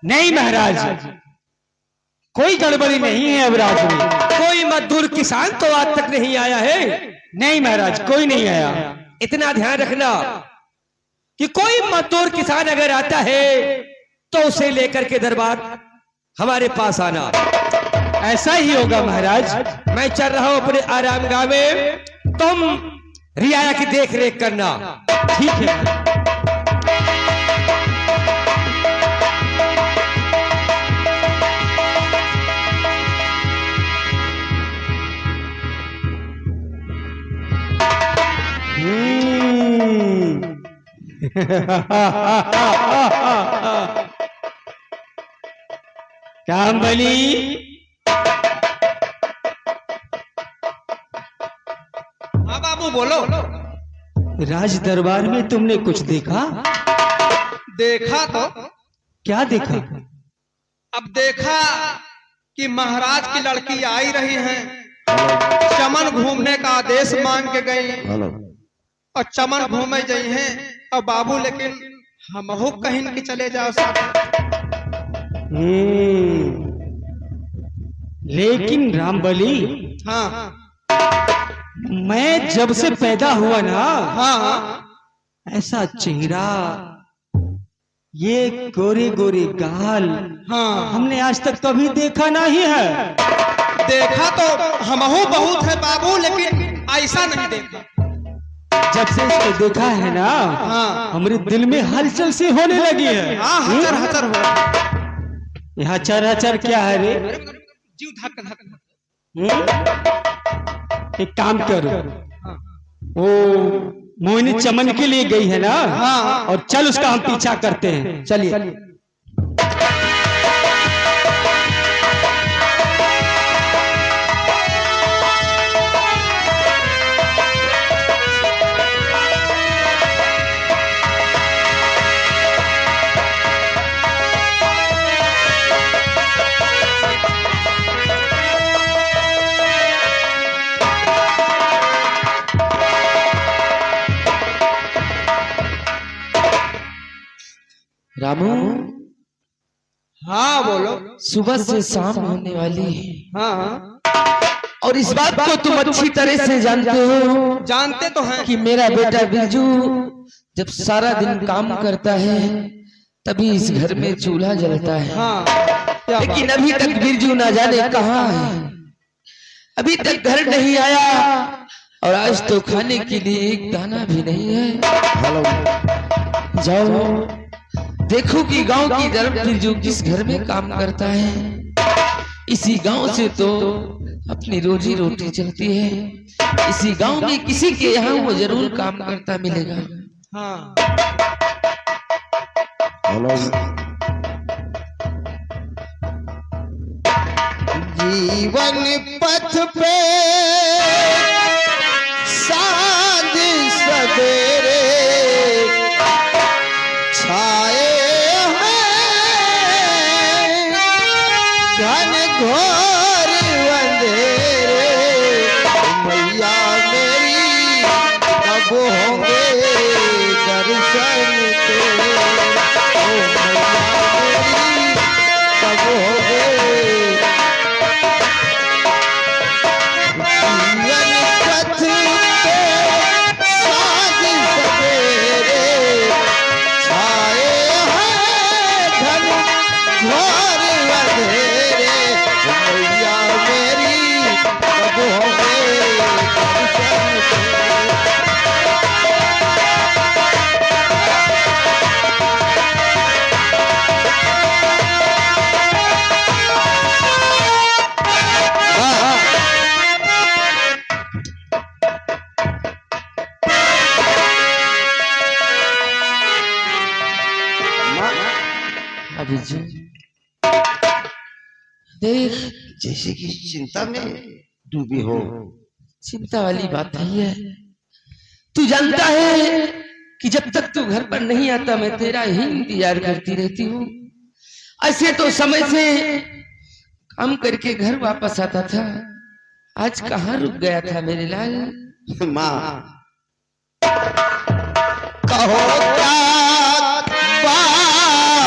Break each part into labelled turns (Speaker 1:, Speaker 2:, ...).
Speaker 1: नहीं महाराज, कोई गड़बड़ी नहीं है अवराज में।
Speaker 2: कोई मजदूर किसान तो आज तक नहीं आया है?
Speaker 1: नहीं महाराज, कोई नहीं आया।
Speaker 2: इतना ध्यान रखना कि कोई मजदूर किसान अगर आता है तो उसे लेकर के दरबार हमारे पास आना।
Speaker 1: ऐसा ही होगा महाराज।
Speaker 2: मैं चल रहा हूं अपने आराम गांव में, तुम रियाया की देख रेख करना।
Speaker 1: ठीक है। कामबली,
Speaker 2: हाँ बाबू बोलो।
Speaker 1: राज दरबार में तुमने कुछ देखा?
Speaker 3: देखा तो
Speaker 1: क्या देखा?
Speaker 3: अब देखा कि महाराज की लड़की आई रही है, चमन घूमने का आदेश मांग के गई और चमन घूमे गई हैं। और बाबू लेकिन हम हो कहीं कि चले जाओ साथ।
Speaker 1: लेकिन रामबली,
Speaker 3: हाँ
Speaker 1: मैं जब से पैदा हुआ ना,
Speaker 3: हाँ
Speaker 1: ऐसा चेहरा, ये गोरे गोरे गाल,
Speaker 3: हाँ
Speaker 1: हमने आज तक कभी देखा नहीं है।
Speaker 3: देखा तो हमहू बहुत है बाबू, लेकिन ऐसा नहीं देखा।
Speaker 1: जब से इसको देखा है ना,
Speaker 3: हाँ
Speaker 1: हमारे दिल में हलचल सी होने लगी है।
Speaker 3: हाँ हचर हचर हो।
Speaker 1: यहाँ चर हचर क्या है रे?
Speaker 3: जीव धक धक।
Speaker 1: एक काम करो, वो मोहिनी चमन के लिए गई है ना,
Speaker 3: हाँ
Speaker 1: और चल उसका हम पीछा करते हैं। चलिए।
Speaker 4: रामू,
Speaker 3: हाँ बोलो।
Speaker 4: सुबह से शाम होने वाली है,
Speaker 3: हाँ
Speaker 4: और इस बात को तुम अच्छी तरह से जानते हो
Speaker 3: जानते तो हैं
Speaker 4: कि मेरा बेटा बिरजू जब सारा दिन काम करता है तभी इस घर में चूल्हा जलता है।
Speaker 3: हाँ क्या बात।
Speaker 4: लेकिन अभी तक बिरजू ना जाने कहाँ है, अभी तक घर नहीं आया, और आज तो खाने के लिए एक दाना भी नहीं है। जाओ देखो कि गांव की तरफ बिरजू किस घर में काम करता है। इसी गांव से तो अपनी रोजी रोटी चलती है, इसी गांव में किसी के यहाँ वो जरूर काम करता मिलेगा।
Speaker 3: हाँ
Speaker 5: जीवन पथ पे सांझ सवेरे छाए हैं घन घोर अंधेरे। मैया मेरी कब होंगे दर्शन तेरे, ओ मैया मेरी कब होंगे।
Speaker 4: बिरजू देख,
Speaker 5: जैसे कि चिंता में डूबी हो।
Speaker 4: चिंता वाली बात नहीं है। तू जानता है कि जब तक तू घर पर नहीं आता मैं तेरा ही इंतजार करती रहती हूँ। ऐसे तो समय से काम करके घर वापस आता था, आज कहाँ रुक गया था मेरे लाल?
Speaker 5: माँ कहो क्या बात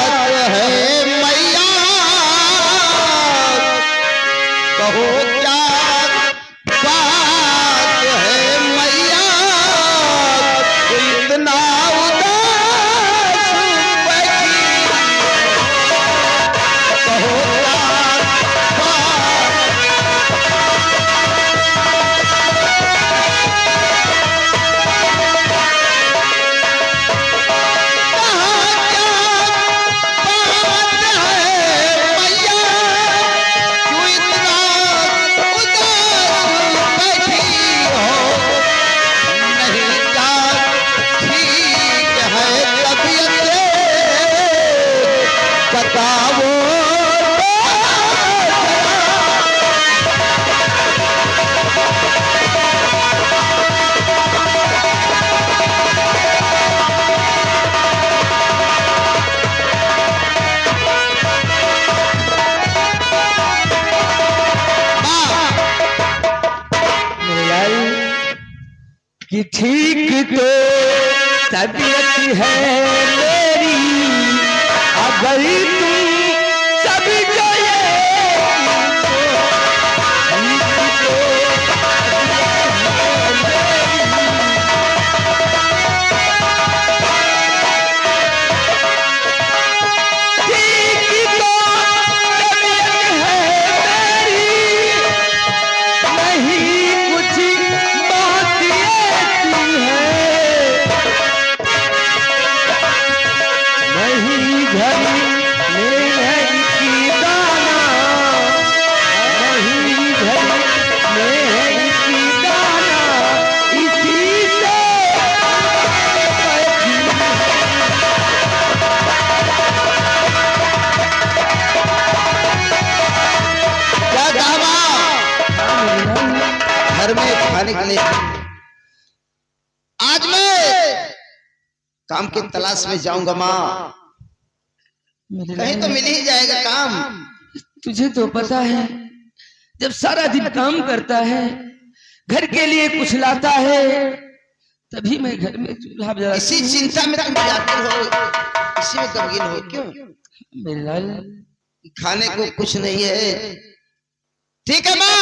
Speaker 5: बताओ
Speaker 4: कि ठीक तो तबीयत है मेरी, अगर तुम सब जो ये
Speaker 5: घर में खाने के लिए आज मैं काम की तलाश में जाऊंगा माँ। कहीं तो मिल ही जाएगा काम।
Speaker 4: तुझे तो पता है जब सारा दिन काम करता है, घर के लिए कुछ लाता है, तभी मैं घर में चूल्हा जला।
Speaker 5: इसी चिंता में तुम जाते हो, इसी में गमगीन हो क्यों?
Speaker 4: मेरे लाल
Speaker 5: खाने को कुछ नहीं है। ठीक है माँ,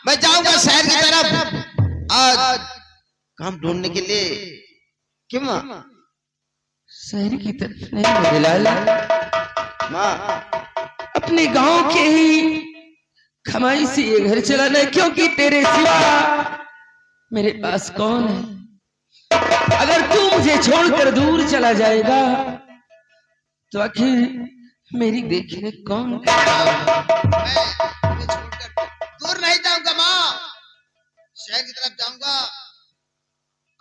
Speaker 5: मैं जाऊंगा शहर की तरफ आज काम ढूंढने के लिए। क्यों माँ?
Speaker 4: शहर की तरफ नहीं मेरे लाल,
Speaker 5: माँ
Speaker 4: अपने गांव के ही कमाई से ये घर चलाना है, क्योंकि तेरे सिवा मेरे पास कौन है। अगर तू मुझे छोड़कर दूर चला जाएगा तो आखिर मेरी देखने कौन?
Speaker 5: मैं छोड़कर दूर नहीं जाऊंगा माँ, शहर की तरफ जाऊंगा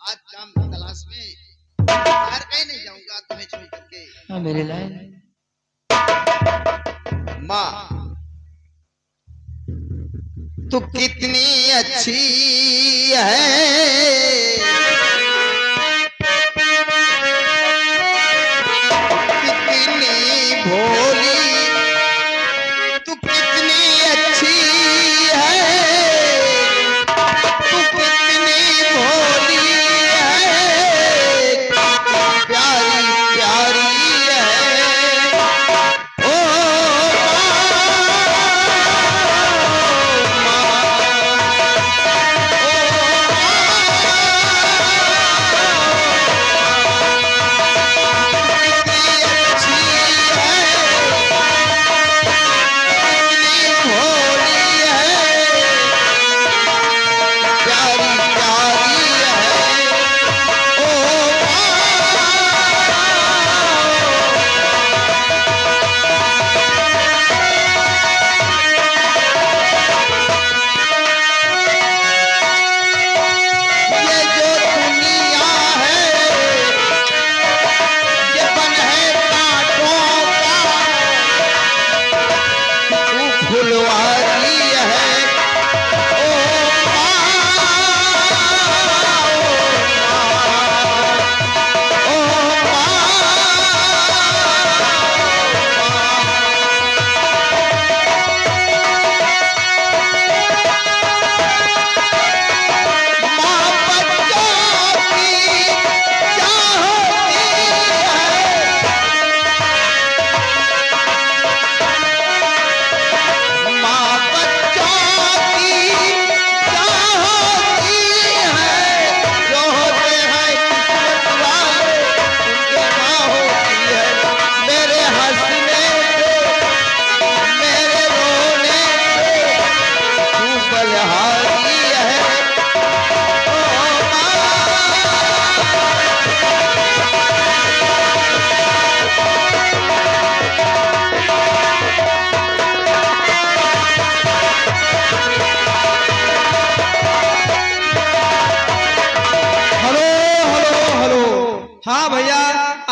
Speaker 5: आज काम की तलाश में। घर कहीं नहीं जाऊंगा तुम्हें छोड़ करके।
Speaker 4: हाँ मेरे लाल।
Speaker 5: माँ तू कितनी अच्छी है, कितनी भोली, तू कितनी अच्छी है, तू कितनी भोली है, प्यारी प्यारी है। ओ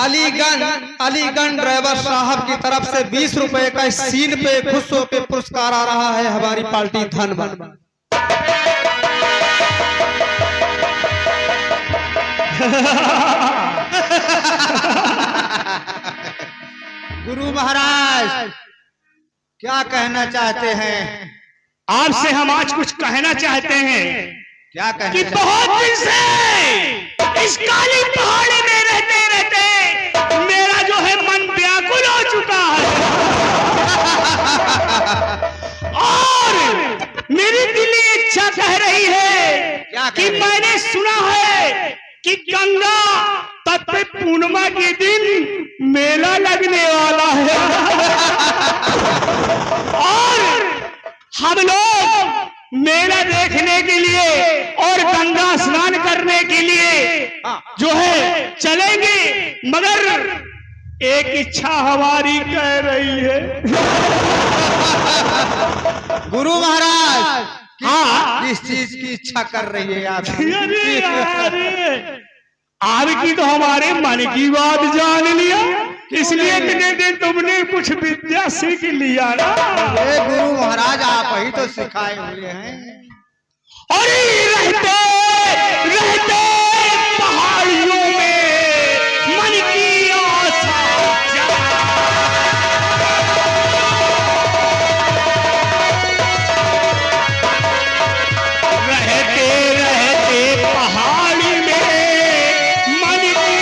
Speaker 3: अलीगंज ड्राइवर साहब की तरफ से 20 रुपए का इस सीन पे खुश होकर पुरस्कार आ रहा है हमारी पार्टी धनबाद। गुरु महाराज क्या कहना चाहते हैं?
Speaker 1: आपसे हम आज कुछ कहना चाहते हैं
Speaker 3: क्या
Speaker 1: कि
Speaker 3: कहना
Speaker 1: बहुत दिन से इस काली पहाड़ी में रहते रहते मेरा जो है मन व्याकुल हो चुका है और मेरी दिली इच्छा कह रही है
Speaker 3: क्या
Speaker 1: कि
Speaker 3: कह रही है?
Speaker 1: मैंने सुना है कि गंगा तट पे पूर्णिमा के दिन मेला लगने वाला है और हम लोग मेला देखने के लिए और गंगा स्नान करने के लिए जो है चलेंगे, मगर एक इच्छा हमारी कह रही है।
Speaker 3: गुरु महाराज
Speaker 1: हाँ।
Speaker 3: किस चीज की इच्छा कर रही है आप?
Speaker 1: अरे यार, आपकी तो हमारे मन की बात जान लिया, इसलिए इतने दिन तुमने कुछ विद्या सीख लिया ना।
Speaker 3: अरे गुरु महाराज आप ही तो सिखाए हुए हैं।
Speaker 1: अरे रहते रहते पहाड़ियों में मन की आशा रहते रहते पहाड़ी में मन की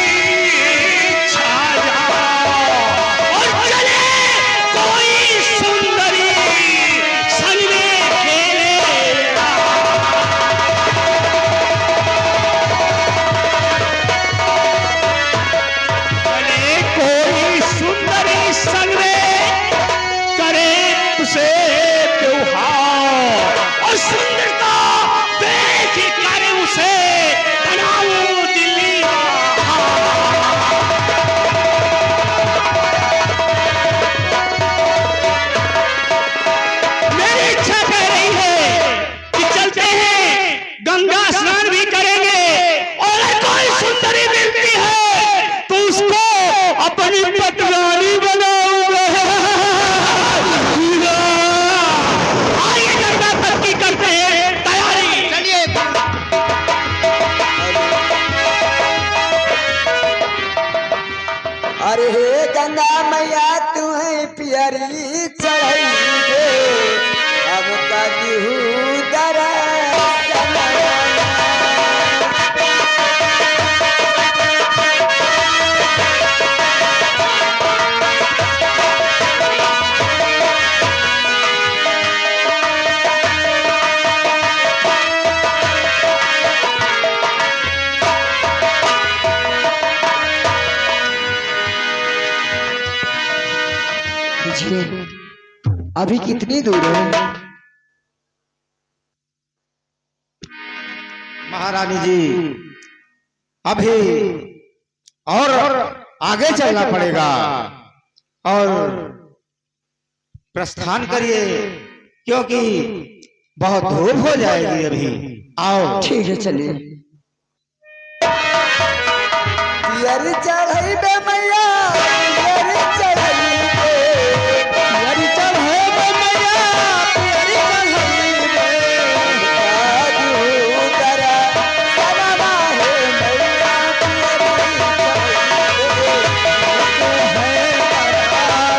Speaker 1: इच्छा और चले कोई सुंदरी संग में खेले। चले कोई सुंदरी संग में करे उसे त्योहार और सुंदरता देख कर उसे बनाओ दिल्ली। मेरी इच्छा कह रही है कि चलते हैं, गंगा स्नान भी करेंगे और अगर कोई सुंदरी मिलती है तो उसको अपनी पटरानी बनाऊंगा। आइए गंगा तट की करते हैं तैयारी।
Speaker 3: चलिए
Speaker 6: अरे हे गंगा मैया तुम्हें पियरी चढ़ाई दे, अब कदू दरा अभी कितनी दूर है?
Speaker 3: महारानी जी अभी और आगे चलना पड़ेगा और प्रस्थान करिए क्योंकि बहुत धूप हो जाएगी अभी। आओ
Speaker 6: ठीक है चलिए। पियरी चढ़ाई बे मैया, पियरी चढ़ाई बे, पियरी चढ़ाई बे मैया, पियरी चढ़ाई बे, कदू दरा सनवा हे मैया, पियरी चढ़ाई बे,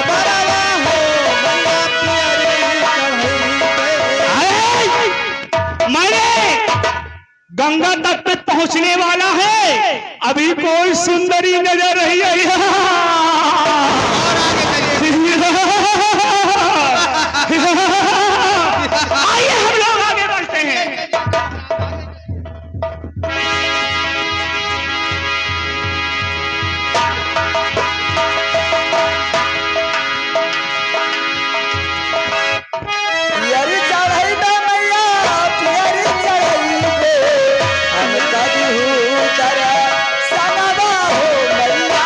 Speaker 6: बरवा हो मैया, पियरी चढ़ाई बे।
Speaker 1: मैंने गंगा तट पे पहुंचने वाला है, अभी कोई सुंदरी नजर नहीं आई। आइए हम लोग आगे बढ़ते हैं।
Speaker 6: पियरी चढ़ाई बे मैया, पियरी चढ़ाई बे, हम कदू दरा सनवा हो मैया,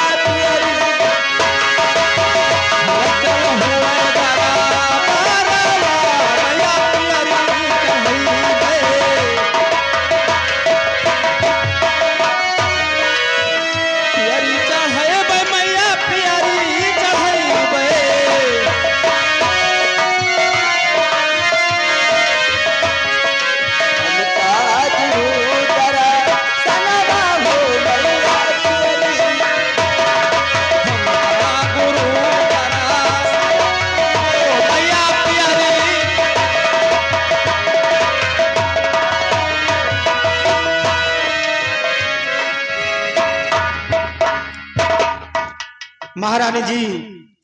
Speaker 2: महारानी जी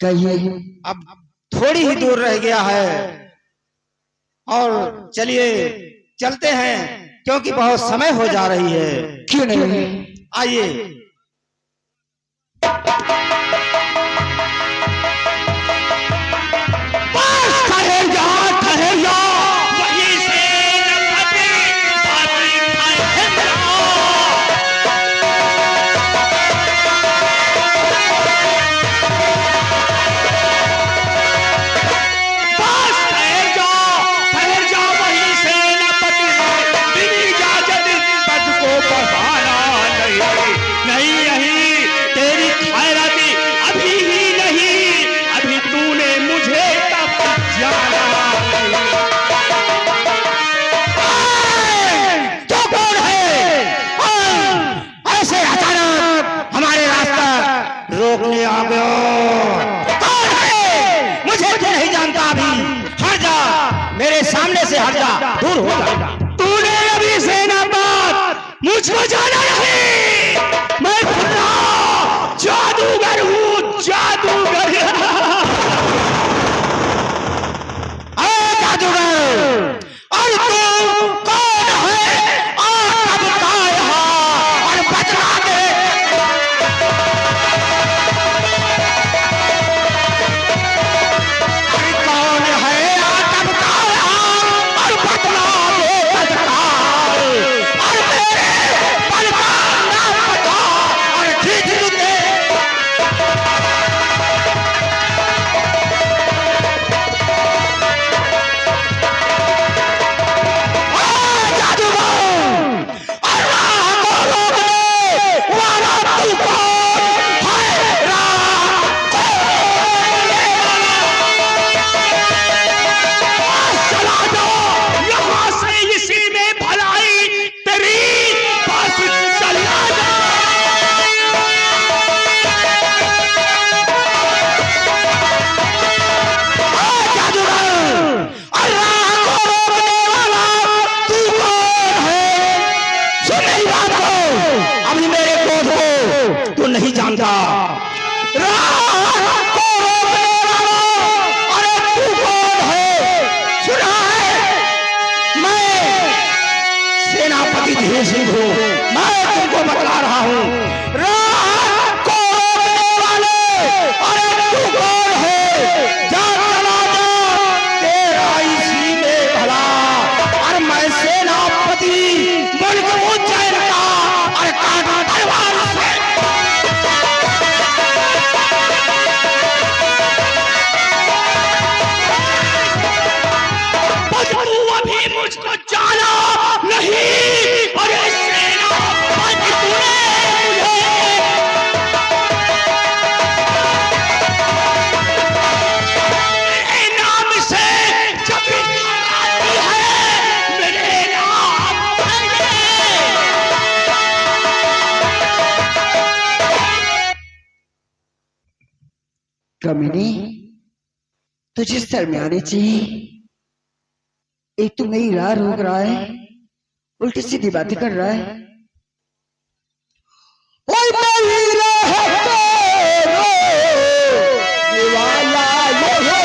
Speaker 4: कहिए।
Speaker 2: अब थोड़ी ही दूर रह गया है और चलिए चलते हैं क्योंकि बहुत समय हो जा रही है।
Speaker 4: क्यों नहीं?
Speaker 2: आइए।
Speaker 1: बस ठहर जा, ठहर जा, वहीं से न फटे, ठहर जा। बस ठहर जा, वहीं से न फटे, बिन इजाजत तुझको बढ़ाना नहीं, नहीं नहीं, तेरी खैरत अभी ही नहीं, अभी तूने मुझे तब जाना नहीं।
Speaker 2: तो कौन है ऐसे अचानक हमारे रास्ता रोकने आ गया? कौन है? मुझे तो नहीं जानता। अभी हट जा, मेरे सामने से हट जा, दूर हो जा।
Speaker 1: तूने अभी सेनापत मुझको जाना नहीं, मैं खुदा जादूगर हूँ, जादूगर।
Speaker 2: जादूगर, और तू कौन है और कब का यहाँ और बचना दे। अरे कौन है और कब का यहाँ और बचना दे तत्काल, और मेरे पल का नाम बता और खींच दे।
Speaker 1: यहाँ से इसी में भलाई तेरी, बस चला जा।
Speaker 2: अभी मेरे क्रोध को तू नहीं जानता। राह को रोकने वाला, अरे तू कौन है? सुना है, मैं सेनापति धीर सिंह हूँ, मैं तुमको बतला रहा हूँ। राह को रोकने वाले, अरे तू कौन है? जा चला जा, तेरा इसी में भला। और मैं सेनापति मुल्क उज्जैन का, और काटा तलवार से।
Speaker 1: बस तू अभी मुझको जाना नहीं, अरे सेनापत तूने मेरे नाम से जब भी आती है, मेरे नाम से।
Speaker 4: कमीनी, तुझे शर्म आनी चाहिए। एक तो मेरी राह रोक रहा है, उल्टी सीधी बातें कर रहा है। ओए मेरी राह को रोकने वाला ये है।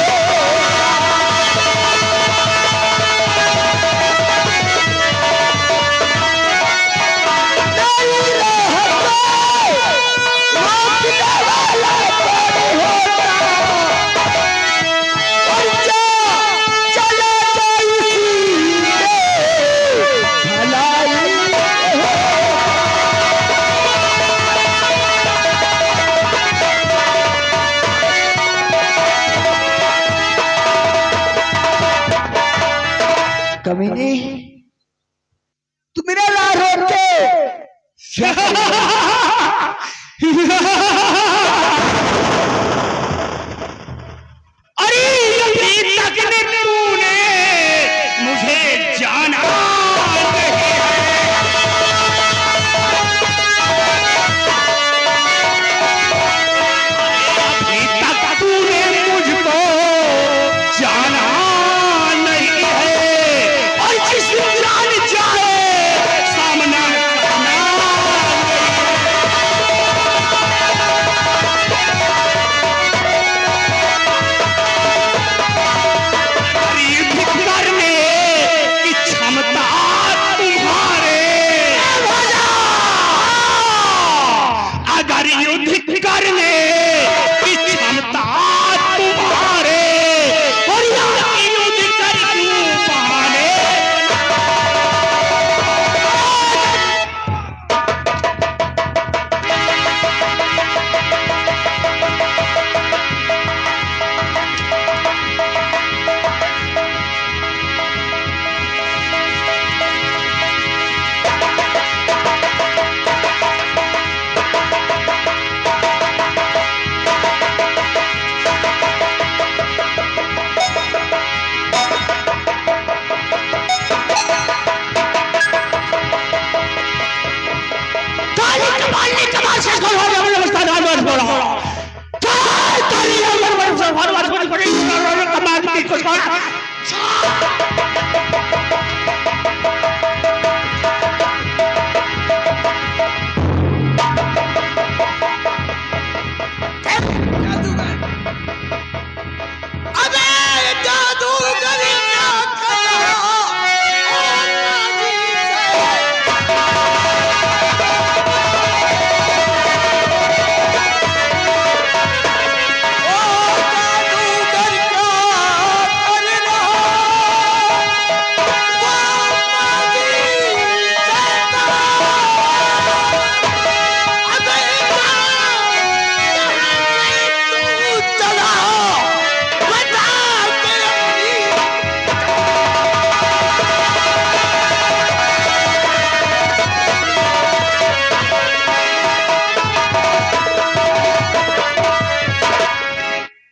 Speaker 4: मेरी राह को रोकने वाला कौन होता? और चला जा इसी में भलाई हो। कमीने, तू मेरा राह रोक के
Speaker 1: अरे अभी तक ने तूने मुझे जाना नहीं है। अभी तक तूने मुझको जाना नहीं है, और जिस जान जाए सामना करना नहीं है।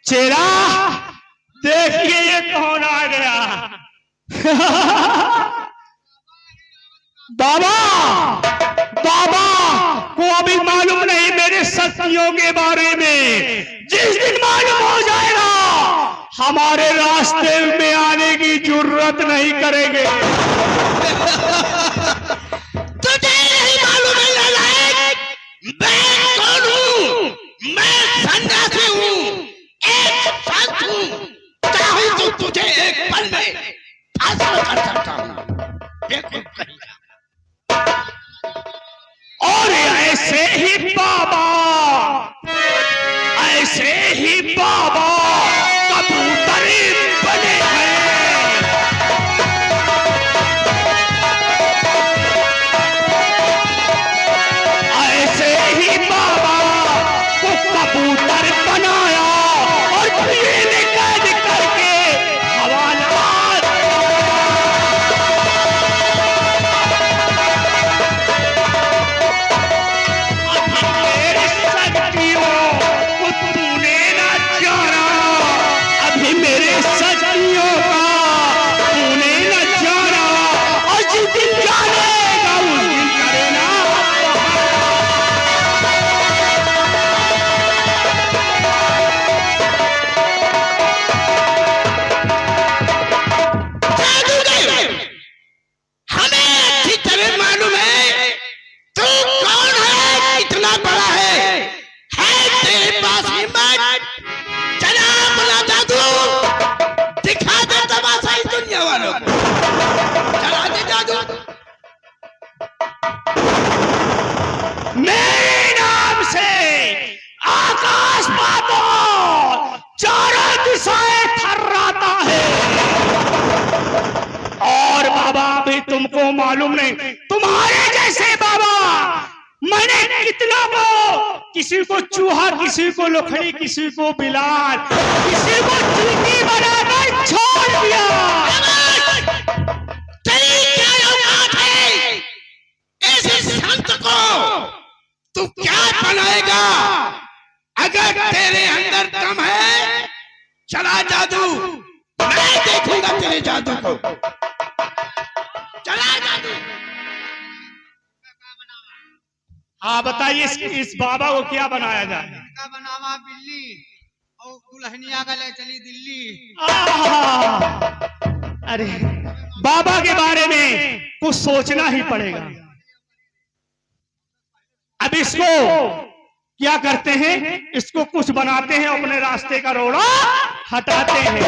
Speaker 1: चेला देखिए ये कौन आ गया। बाबा बाबा को अभी मालूम नहीं मेरे शक्तियों के बारे में। जिस दिन मालूम हो जाएगा हमारे रास्ते में आने की जरूरत नहीं करेंगे।
Speaker 2: तुझे नहीं मालूम है नालायक, मैं कौन हूँ? मैं सन्यासी हूँ, एक संत हूँ। चाहूँ तो तुझे एक पल में फांसी कर सकता हूँ। देखो कहीं
Speaker 1: और ऐसे ही बाबा कबूतर बने हैं। ऐसे ही बाबा को कबूतर बनाया और जेल कैद करके हवालात। मेरी शक्तियों को तूने ना जाना, अभी मेरे शक्तियों का तूने न जाना। और जिस दिन जानेगा उस दिन करेना।
Speaker 2: हमें अच्छी तरह मालूम है तू कौन है, कितना बड़ा है तेरे पास हिम्मत। चला अपना जादू दिखा दे तमाशा इस दुनिया वालों को। चला दे जादू।
Speaker 1: मेरे नाम से आकाश पाताल चारों दिशाएं थर्राता है। और बाबा भी तुमको मालूम नहीं, तुम्हारे जैसे बाबा मैंने कितना को, किसी को चूहा, किसी को लोखड़ी, किसी को बिलाल, किसी को चींटी बनाकर छोड़ दिया।
Speaker 2: तेरी क्या औकात है? ऐसे संत को तू क्या बनाएगा? अगर तेरे अंदर दम है चला जादू, मैं देखूंगा तेरे जादू को। चला जादू।
Speaker 1: हाँ बताइए इस बाबा को क्या बनाया जाए।
Speaker 3: का बनावा बिल्ली और दुल्हनिया का ले चली दिल्ली।
Speaker 1: अरे बाबा के बारे में कुछ सोचना ही पड़ेगा। अब इसको क्या करते हैं, इसको कुछ बनाते हैं, अपने रास्ते का रोड़ा हटाते हैं।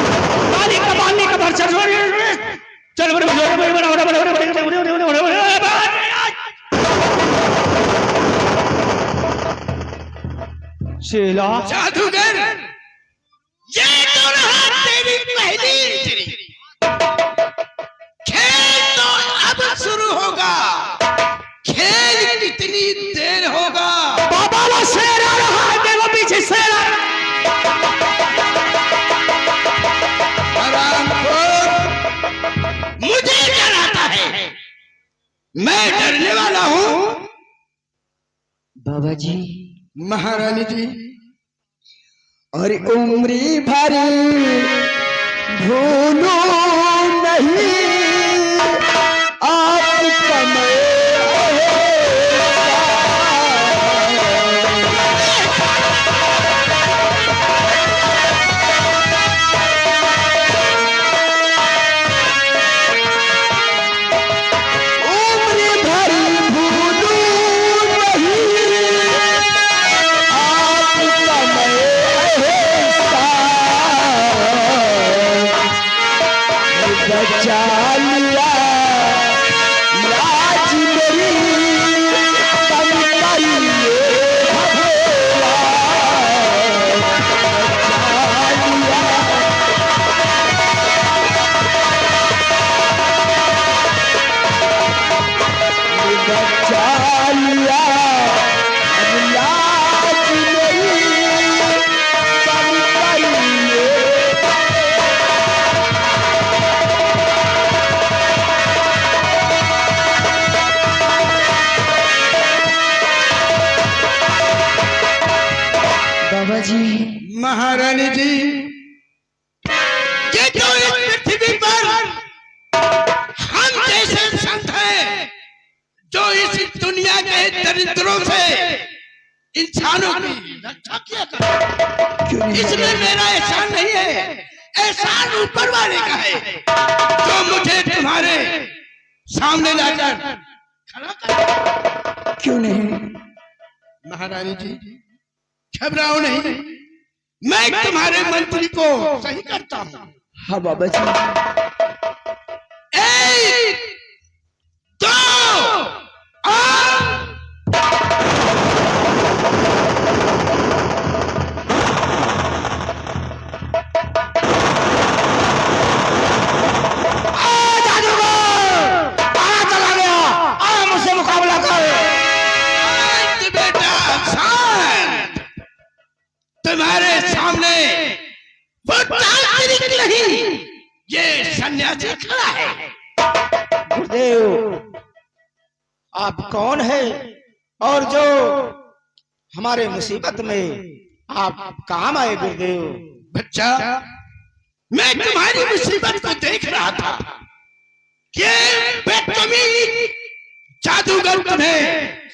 Speaker 1: काली कबाली का भर चल चेला
Speaker 2: जादूगर, ये तो रहा तेरी पहली इंद्री। खेल तो अब शुरू होगा। खेल कितनी देर होगा?
Speaker 1: बाबा वो शेर आ रहा है, देखो पीछे शेर आ रहा
Speaker 2: है। मुझे डराता है, मैं डरने वाला हूँ?
Speaker 4: बाबा जी,
Speaker 6: महारानी जी, और उम्री भर भूलो नहीं आपका मैं।
Speaker 2: बचा लिया लाज मेरी तब कहिए भगोरा बचा लिया अब लाज मेरी तब कहिए
Speaker 4: बाबा जी
Speaker 3: महारानी जी,
Speaker 2: ये जो इस पृथ्वी पर हम जैसे संत हैं जो इस दुनिया के दरिद्रों से इंसानों की रक्षा किया करते, इसमें मेरा एहसान नहीं है, एहसान ऊपर वाले का है जो मुझे तुम्हारे सामने लाकर खड़ा कर।
Speaker 6: क्यों नहीं?
Speaker 3: महारानी जी,
Speaker 2: घबराओ नहीं, मैं तुम्हारे मंत्री को सही करता हूँ।
Speaker 6: हाँ बाबा जी।
Speaker 2: एक, दो, और
Speaker 5: चला गया, आ मुझसे मुकाबला कर।
Speaker 2: शांत बेटा, शांत। तुम्हारे सामने वो तांत्रिक नहीं, ये सन्यासी खड़ा है।
Speaker 5: गुरुदेव, आप कौन है और जो हमारे मुसीबत में आप काम आए गुरुदेव?
Speaker 2: बच्चा, मैं तुम्हारी मुसीबत को देख रहा था कि बेतमीज जादूगर तुम्हें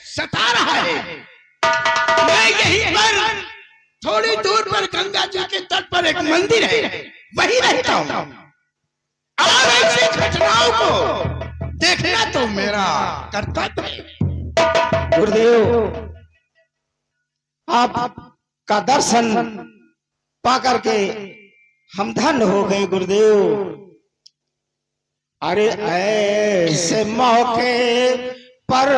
Speaker 2: सता रहा है। मैं यहीं पर थोड़ी दूर पर गंगा जी के तट पर एक मंदिर है, वहीं रहता हूँ और ऐसी घटनाओं को देखना तो मेरा कर्तव्य है।
Speaker 5: गुरुदेव, आपका दर्शन पाकर के हम धन्य हो गए गुरुदेव। अरे ऐसे मौके पर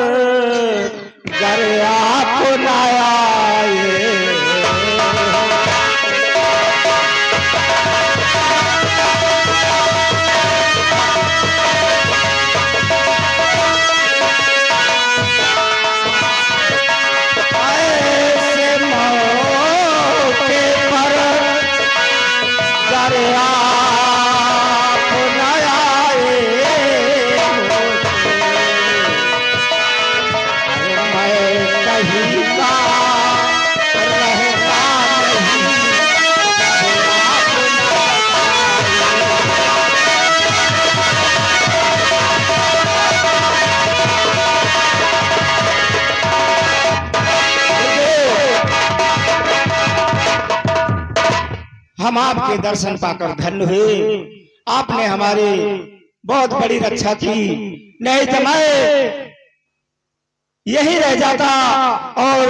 Speaker 5: घर आप न आए, ऐसे मौके पर घर आप न आए। मैं कहीं का रहता नहीं, हम आपके दर्शन पाकर धन्य हुए। आपने हमारी बहुत बड़ी रक्षा की, नहीं तो मैं यही रह जाता और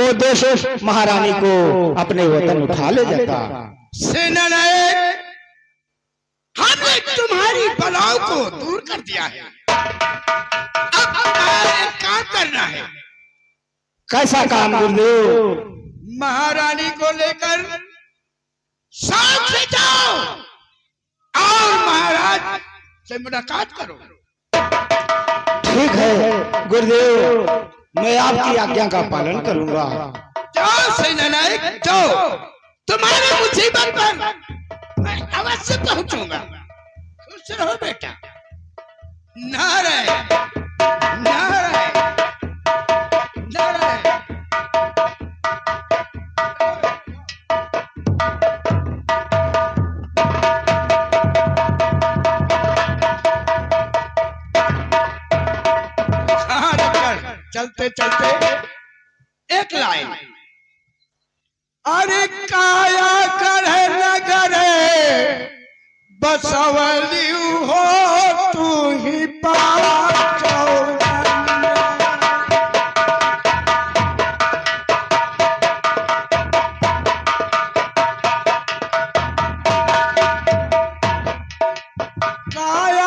Speaker 5: वो देश महारानी को अपने वतन उठा ले जाता।
Speaker 2: सेना नायक, हमने तुम्हारी बलाओं को दूर कर दिया है। अब हमारा एक काम करना है।
Speaker 5: कैसा काम गुरुदेव?
Speaker 2: महारानी को लेकर साथ से जाओ और महाराज से मुलाकात करो।
Speaker 5: ठीक है गुरुदेव, मैं आपकी आज्ञा का पालन करूंगा।
Speaker 2: जाओ सेना नायक, जाओ। तुम्हारी मुसीबत पर मैं अवश्य पहुंचूंगा। खुश रहो बेटा। नारायण नारायण नारायण। हाँ डॉक्टर, चलते चलते एक लाइन। अरे काया करे नगरे बसवली हो तू ही पाचो। काया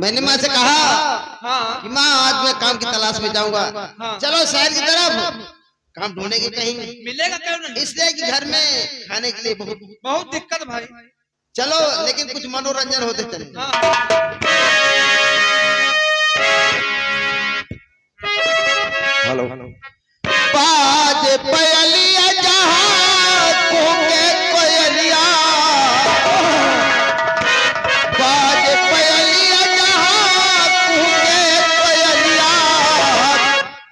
Speaker 5: मैंने माँ से कहा
Speaker 3: हाँ
Speaker 5: कि माँ आज मैं काम की तलाश में जाऊंगा।
Speaker 3: हाँ।
Speaker 5: चलो शहर की तरफ काम ढूंढेंगे कहीं,
Speaker 3: मिलेगा क्यों नहीं?
Speaker 5: इसलिए कि घर में खाने के लिए बहुत
Speaker 3: बहुत दिक्कत भाई।
Speaker 5: चलो लेकिन कुछ मनोरंजन होते चले।
Speaker 3: हाँ
Speaker 5: हेलो बाज पयलिया जहां कूके कोयलिया, बाज पयलिया जहां कूके कोयलिया,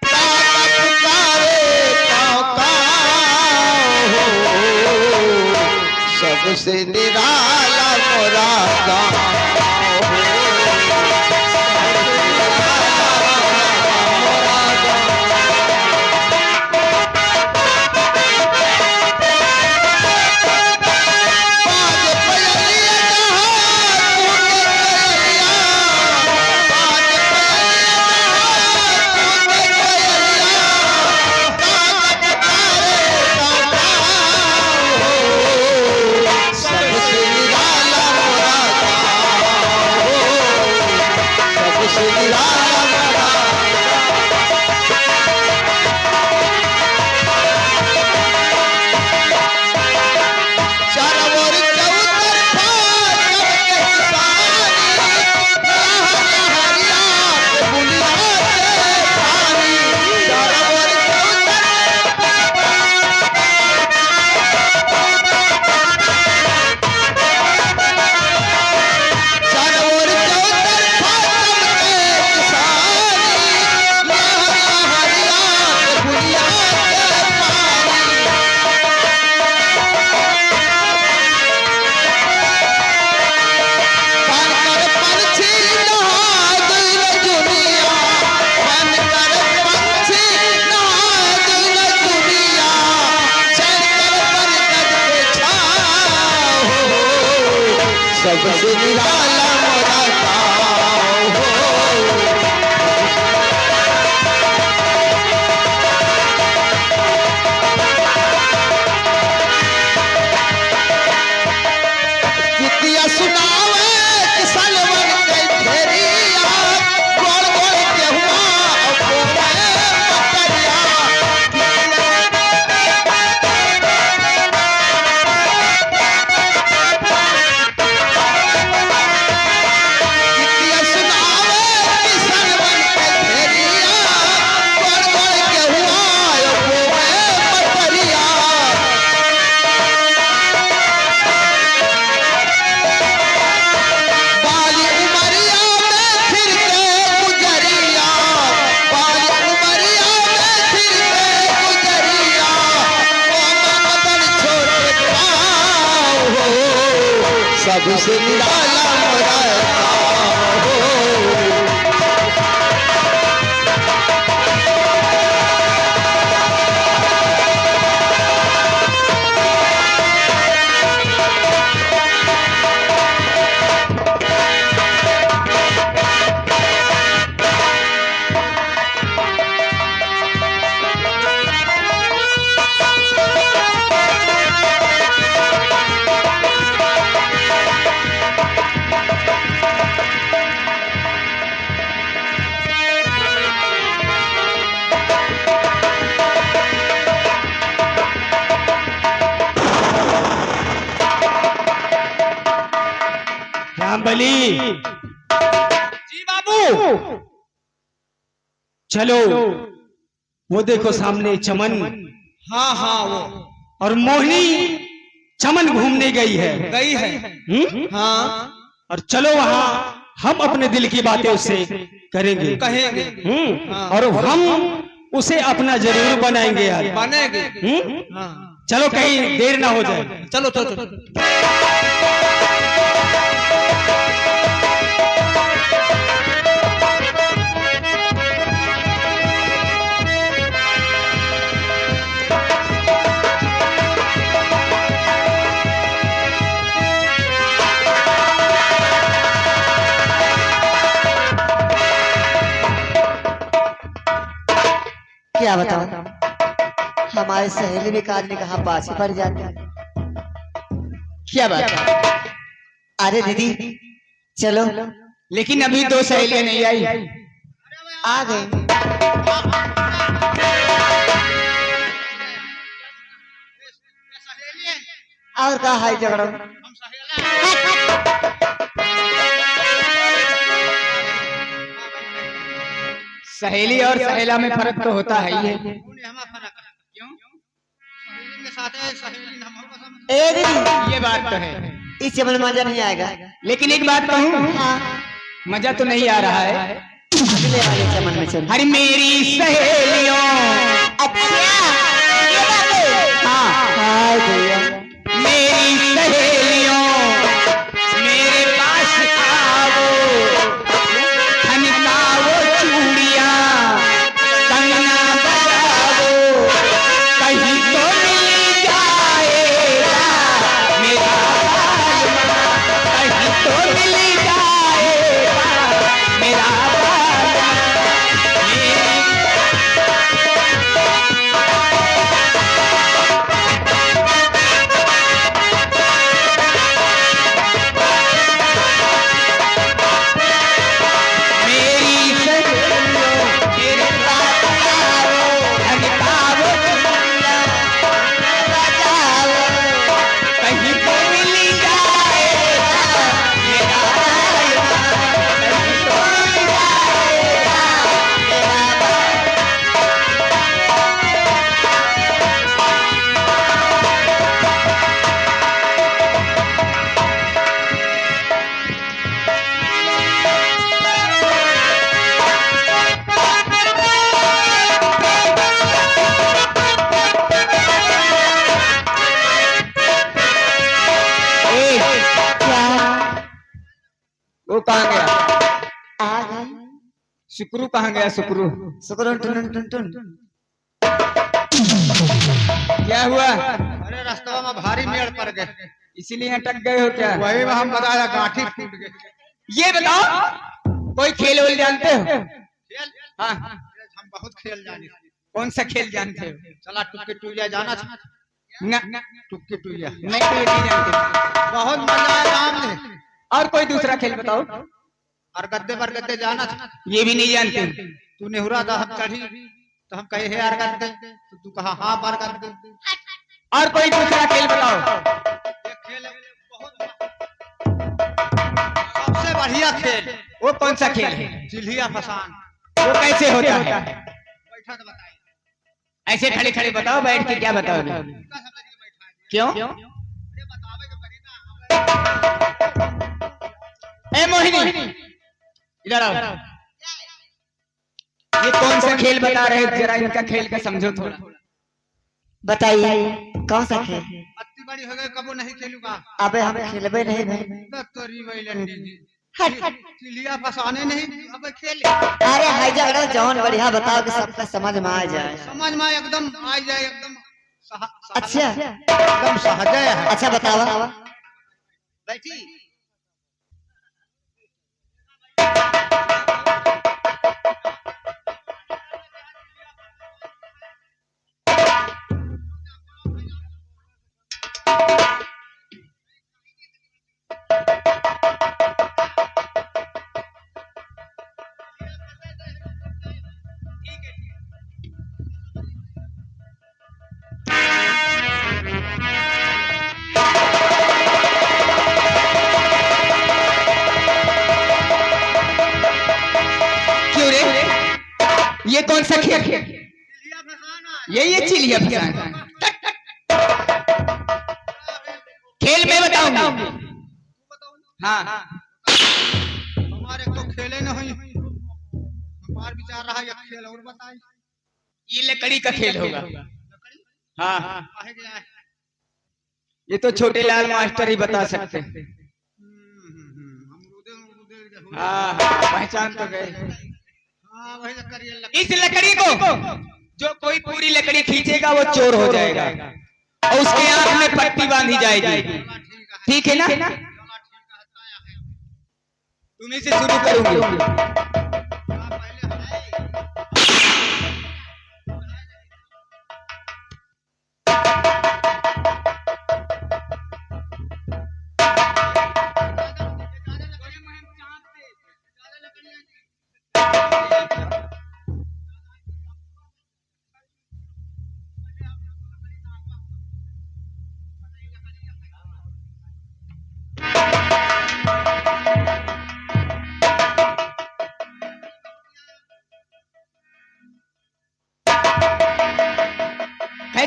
Speaker 5: काका पुकारे काका हो, सबसे निराला मोरा गाँव हो। सबसे निराला मोरा गाँव हो। कितिया सुनावे किसलवन के घेरिया, गोल गोल गेहुआ बोले बकरिया। कितिया सुनावे किसलवन के घेरिया, गोल गोल गेहुआ बोले बकरिया। बाली उमरिया में फिर के गुजरिया, बाली उमरिया में फिर के गुजरिया, कोमल बन छोटे पाँव हो, सबसे निराला मोरा गाँव हो।
Speaker 1: रामबली
Speaker 3: जी बाबू।
Speaker 1: चलो, वो देखो सामने चमन
Speaker 3: हाँ हाँ वो
Speaker 1: और मोहिनी चमन घूमने गई है।
Speaker 3: गई है। हाँ
Speaker 1: और चलो वहां हम अपने दिल की बातें उससे करेंगे,
Speaker 3: कहेंगे। हाँ।
Speaker 1: और हम उसे अपना जरूर बनाएंगे यार।
Speaker 3: बनेगे। हाँ
Speaker 1: चलो कहीं देर ना हो जाए।
Speaker 3: चलो चलो चलो।
Speaker 6: क्या बताओ, हमारे सहेली भी काल ने कहा पाछे पड़ जाते हैं। क्या बात है? अरे दीदी चलो
Speaker 1: लेकिन अभी दो सहेलियां नहीं आई।
Speaker 6: आ गए। और का है झगड़ा?
Speaker 1: सहेली और सहेला में फर्क तो होता है ही है।
Speaker 6: ए दीदी,
Speaker 1: ये बात तो है,
Speaker 6: इस चमन में मजा नहीं आएगा।
Speaker 1: लेकिन एक बात कहूँ,
Speaker 6: हाँ,
Speaker 1: मजा तो नहीं आ रहा है।
Speaker 6: अगले वाले चमन में चल।
Speaker 1: हर मेरी सहेलियों,
Speaker 6: अच्छा, ये बात है।
Speaker 1: हाँ,
Speaker 6: हाय भैया,
Speaker 1: मेरी सहेलियों मेरे पास आओ, खनकाओ चूड़ियां, कंगना बजाओ, कहीं तो मिल जाएगा मेरा बालमा, कहीं तो मिल जाएगा मेरा बालमा। मेरी मेरी सहेलियों मेरे पास आओ, खनकाओ चूड़ियां, कहीं तो मिल जाएगा मेरा बालमा, कहीं तो मिल जाएगा मेरा बालमा। ए,
Speaker 6: क्या?
Speaker 1: वो कहाँ गया?
Speaker 6: आ गए।
Speaker 1: शुक्रू कहाँ गया? शुक्रू
Speaker 6: सुकरुन टुन टुन टुन।
Speaker 1: क्या हुआ?
Speaker 3: अरे रास्ता में भारी मेड़ पड़ गए,
Speaker 1: इसीलिए अटक गए हो क्या?
Speaker 3: वही में हम बताया गांठी टूट गए।
Speaker 1: ये बताओ, कोई खेल वेल जानते हो?
Speaker 3: खेल?
Speaker 1: हाँ,
Speaker 3: हम बहुत खेल जाने।
Speaker 1: कौन सा खेल जानते हो?
Speaker 3: चला टुक्के टुइया जाना था।
Speaker 1: न,
Speaker 3: टुक्के टुइया
Speaker 1: नहीं तो ये नहीं जानते।
Speaker 3: बहुत मजा आया काम में।
Speaker 1: और कोई दूसरा खेल बताओ।
Speaker 3: और गद्दे पर गद्दे जाना था।
Speaker 1: ये भी नहीं जानते।
Speaker 3: तू नेहुरा दहब चढ़ी तो हम कहे हे यार गद्दे, तो तू कहा हाँ पर गद्दे।
Speaker 1: और कोई दूसरा खेल बताओ।
Speaker 3: ये खेल बहुत सबसे बढ़िया खेल
Speaker 1: वो कौन सा खेल है?
Speaker 3: चिल्हिया फसान।
Speaker 1: वो कैसे होता है?
Speaker 3: बैठा तो बताइए।
Speaker 1: ऐसे खड़े खड़े बताओ, बैठ के क्या बताओगे?
Speaker 3: उनका सब लड़के बैठा है।
Speaker 1: क्यों?
Speaker 3: अरे बतावे के पड़ी ना।
Speaker 1: ए मोहिनी, इधर आओ। ये कौन सा खेल बता रहे हो? जरा इनका खेल का समझो थोड़ा।
Speaker 6: बताइए कौन सा खेल?
Speaker 3: अत्ती बड़ी हो गई कबो नहीं खेलूंगा।
Speaker 6: अबे हम खेलबे नहीं भाई।
Speaker 3: तोरी वैलंडी जी
Speaker 6: हट।
Speaker 3: चिल्हिया फसाने नहीं अब खेल।
Speaker 6: अरे हाय झगड़ा जौन बढ़िया बताओ कि सबका समझ में आ जाए।
Speaker 3: समझ में एकदम आ जाए एकदम
Speaker 6: अच्छा
Speaker 3: एकदम सहज है।
Speaker 6: अच्छा बतावा।
Speaker 3: बैठी
Speaker 1: क्यों रे? ये कौन सा खेल है? ये चिल्हिया फसान खेल में बताऊंगी। हाँ,
Speaker 3: हमारे तो खेले नहीं। हमार विचार रहा ये खेल और बताई।
Speaker 1: ये लकड़ी का खेल होगा। हाँ,
Speaker 3: काहे गया है?
Speaker 1: ये तो छोटे लाल मास्टर ही बता सकते हैं।
Speaker 3: अमरूदे
Speaker 1: हाँ, पहचान तो गए।
Speaker 3: हाँ वही लकड़ी है, लकड़ी।
Speaker 1: इस लकड़ी को जो कोई पूरी लकड़ी खींचेगा वो चोर हो जाएगा और उसके आंख में पट्टी बांधी जाएगी। ठीक है ना? तुम्ही से शुरू करूंगी।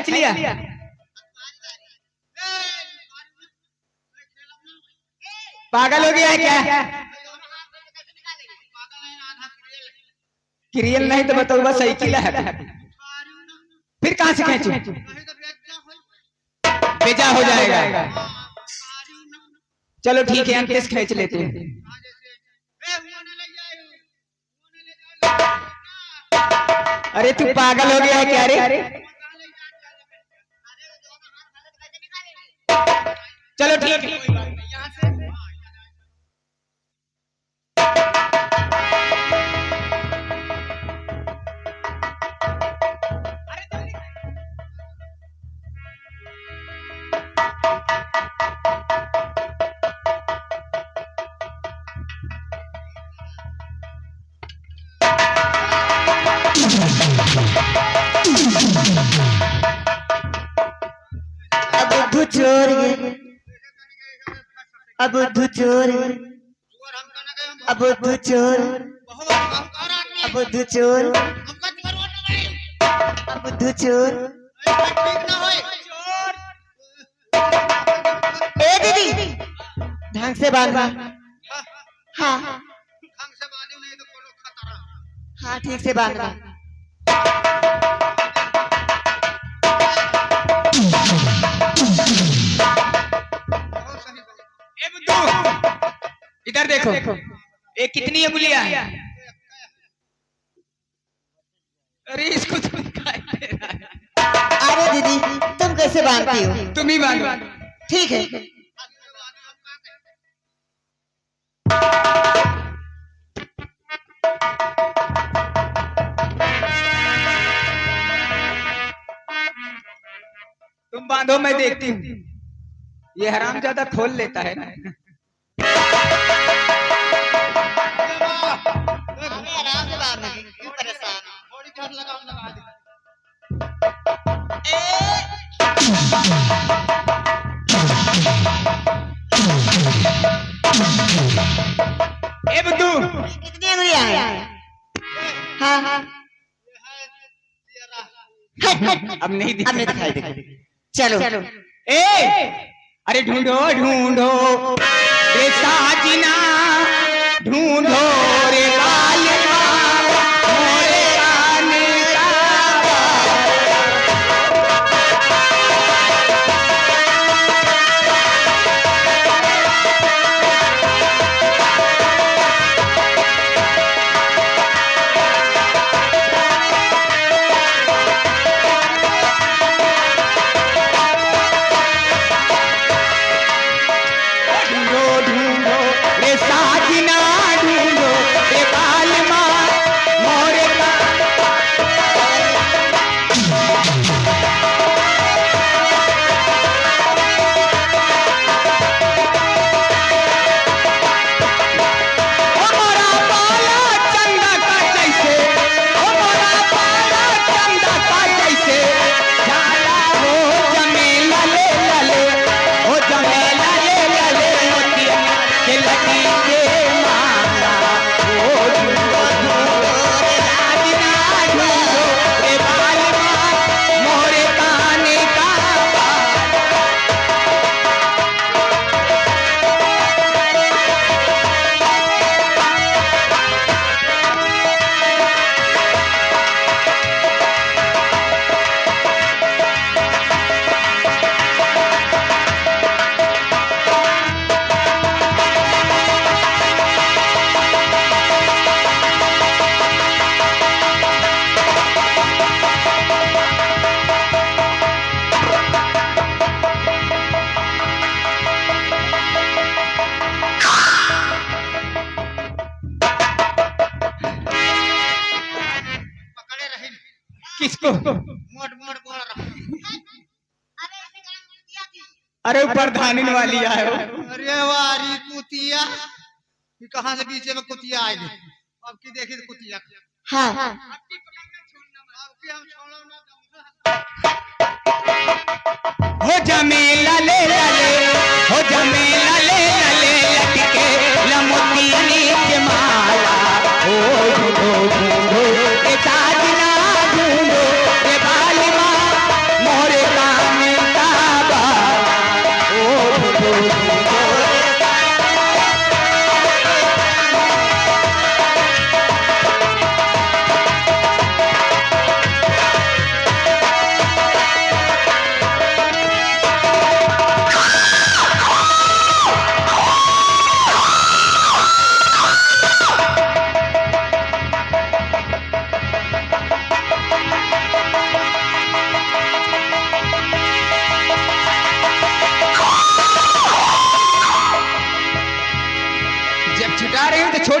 Speaker 1: खींच लिया। पागल हो गया है क्या? क्रियल नहीं तो बताओ, बस साइकिल है। फिर कहां से खींचू? बेजा हो जाएगा। चलो ठीक है, अंकेश खींच लेते हैं। अरे तू पागल हो गया है क्या रे? चलो ठीक है।
Speaker 6: अब बुद्धू चोर ये, अब बुद्धू चोर ये, अब बुद्धू चोर, अब बुद्धू चोर, अब बुद्धू चोर। ए दीदी, ढंग से बांधा। हाँ हाँ, ठीक से बांधा।
Speaker 1: इधर देखो, ये कितनी उंगलियां हैं? अरे इसको तो दिखाई दे रहा है।
Speaker 6: अरे दीदी, तुम कैसे बांधती हो?
Speaker 1: तुम ही बांधो।
Speaker 6: ठीक है।
Speaker 1: तुम बांधो, मैं देखती हूँ। ये हराम ज्यादा खोल लेता है ना।
Speaker 6: आराम से बांधना, क्यों परेशान?
Speaker 1: ए बुद्धू,
Speaker 6: कितनी उंगलियां हैं? हाँ हाँ,
Speaker 1: अब नहीं
Speaker 6: अब नहीं दिखाई देगी। चलो।
Speaker 1: ए, अरे ढूंढो ढूंढो रे साजना, ढूंढो रे बालिका, मोरे आने का। ढूंढो ढूंढो रे साजना, ढूंढो रे बालिका, मोरे का। ओ मोरा बाला चंदा का जैसे, ओ मोरा बाला चंदा का जैसे, जाला हो जमेला ले लले, हो जमेला ले लले, मोतिया के लटी के माला। ओ ढूंढो ढूंढो रे साजना, ढूंढो रे बालिका, मोरे काने का बाल। किसको? अरे ऊपर धानिन वाली आए हो।
Speaker 3: अरे वारी कुतिया, ये कहाँ से बीच में कुतिया आई? अब की देखी तो कुतिया।
Speaker 6: हाँ
Speaker 3: अब की हम छोड़ो ना।
Speaker 1: हो जमेला ले लले, हो जमेला ले लले, लटके लमुतिनी के माला। ओ ढूंढो ढूंढो रे साजना, ढूंढो रे बालिका, मोरे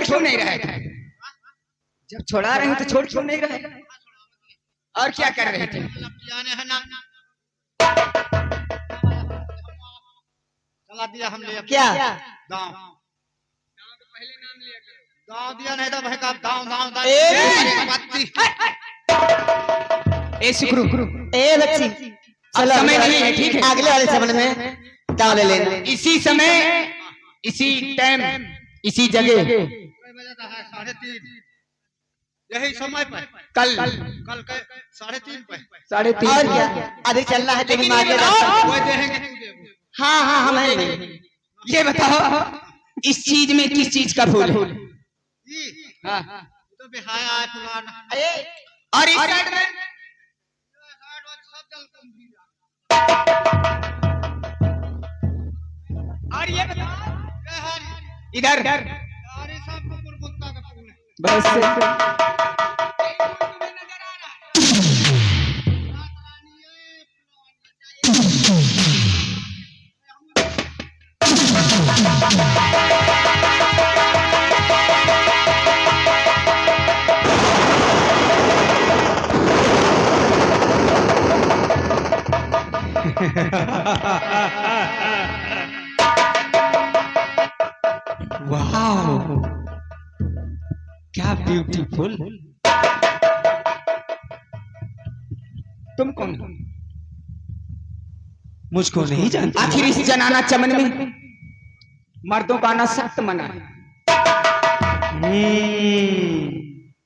Speaker 2: छोड़ क्यों नहीं रहे थे? जब छोड़ा रहे तो छोड़ क्यों नहीं रहे? और क्या कर रहे थे?
Speaker 3: चला दिया हमने
Speaker 6: क्या
Speaker 3: गाँव गाँव दिया नहीं तो भाई का गाँव गाँव
Speaker 2: ए शुक्रू,
Speaker 6: ए बच्ची चलो
Speaker 2: समय नहीं है, ठीक है?
Speaker 6: अगले वाले समय में दाव ले लेना।
Speaker 2: इसी समय, इसी टाइम, इसी जगह
Speaker 3: 3:30 यही समय पर
Speaker 2: कल
Speaker 3: कल के 3:30 पे
Speaker 2: 3:30
Speaker 6: और क्या अभी चलना है तुम्हें मार के रास्ता।
Speaker 3: वो देंगे तुझे
Speaker 6: हाँ हाँ हम हैं।
Speaker 2: ये बताओ इस चीज में किस चीज का फूल है? हाँ।
Speaker 3: तो बिहाया है फुलाना
Speaker 2: और इस साइड में
Speaker 3: सब जल कम दिया
Speaker 2: और ये बताओ
Speaker 3: हरी
Speaker 2: इधर
Speaker 3: हरी सब कुकुरमुत्ता का फूल है
Speaker 2: बस वाह क्या ब्यूटीफुल। तुम कौन हो?
Speaker 1: मुझको नहीं जानते।
Speaker 2: आखिर इस जनाना चमन में मर्दों का आना सख्त मना है।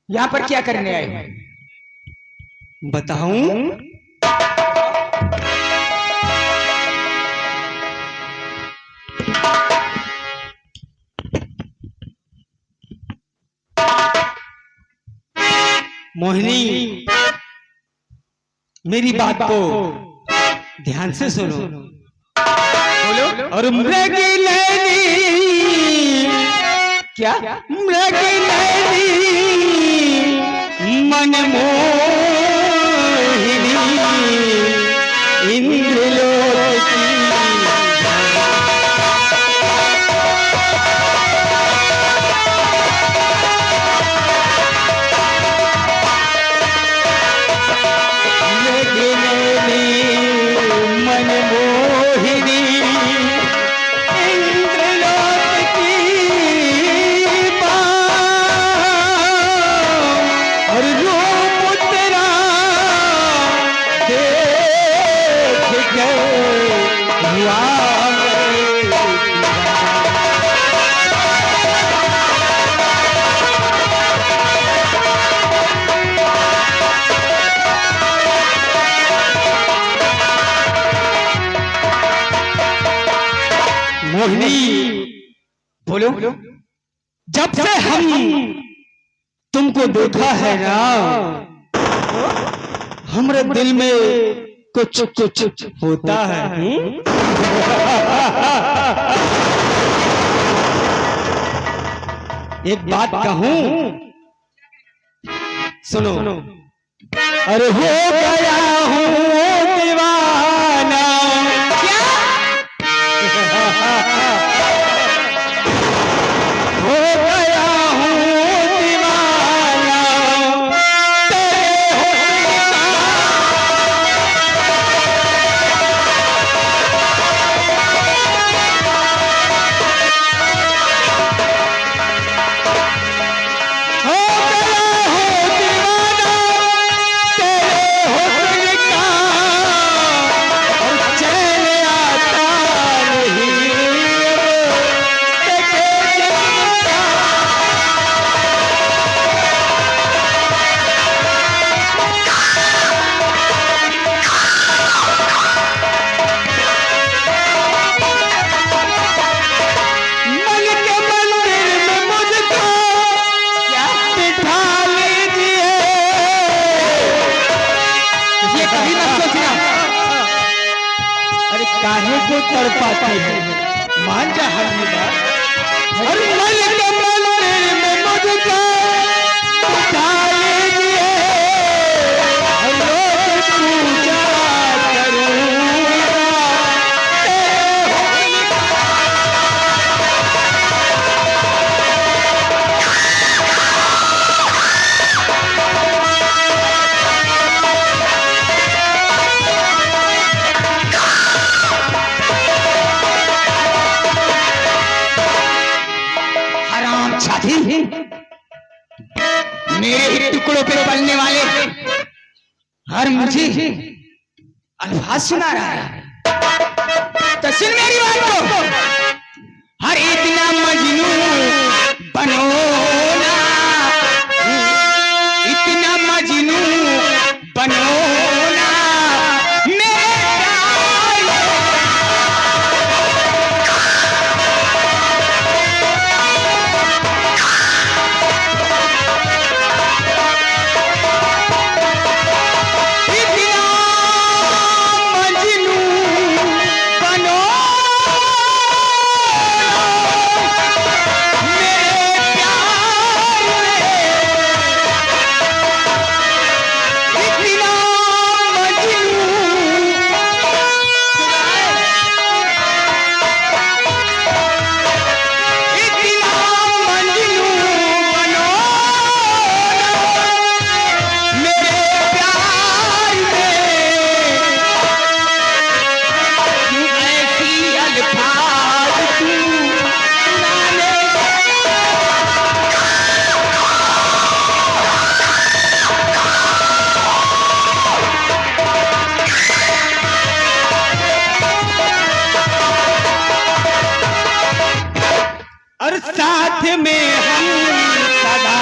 Speaker 2: यहाँ पर क्या करने आए हैं?
Speaker 1: बताऊं? मोहिनी, मेरी बात को ध्यान से सुनो।
Speaker 2: बोलो।
Speaker 1: और मृगी नैनी,
Speaker 2: क्या?
Speaker 1: मृगी नैनी मन मोहिनी इंद्रलोक की मन मोहिनी इंद्रलोक की बात और रूप तेरा देख के हुआ मोहिनी।
Speaker 2: बोलो।
Speaker 1: जब से हम तुमको देखा है ना, हमारे दिल में कुछ कुछ होता है। एक बात कहूं, सुनो। अरे हो गया हूँ दीवाना। हो गया हूँ दीवाना तेरे हो गया हूँ दीवाना तेरे हुस्न का और चैन आता नहीं देखे जिसका। मन के मंदिर में मुझको बिठा लीजिए।
Speaker 2: ये कभी मत सोचना।
Speaker 1: अरे काहे को तड़पाती है, मान जा हमारी बात। और मन के मंदिर में मुझको बिठा लीजिए और रोज पूजा करूंगा तेरे हुस्न
Speaker 4: मेरे ही टुकड़ों पे पलने वाले हर मुझे अल्फाज सुना रहा है। तो सुन मेरी बात को, हर इतना मजनू बनो ना, इतना मजनू बनो ना मेरे
Speaker 1: और साथ में हम सदा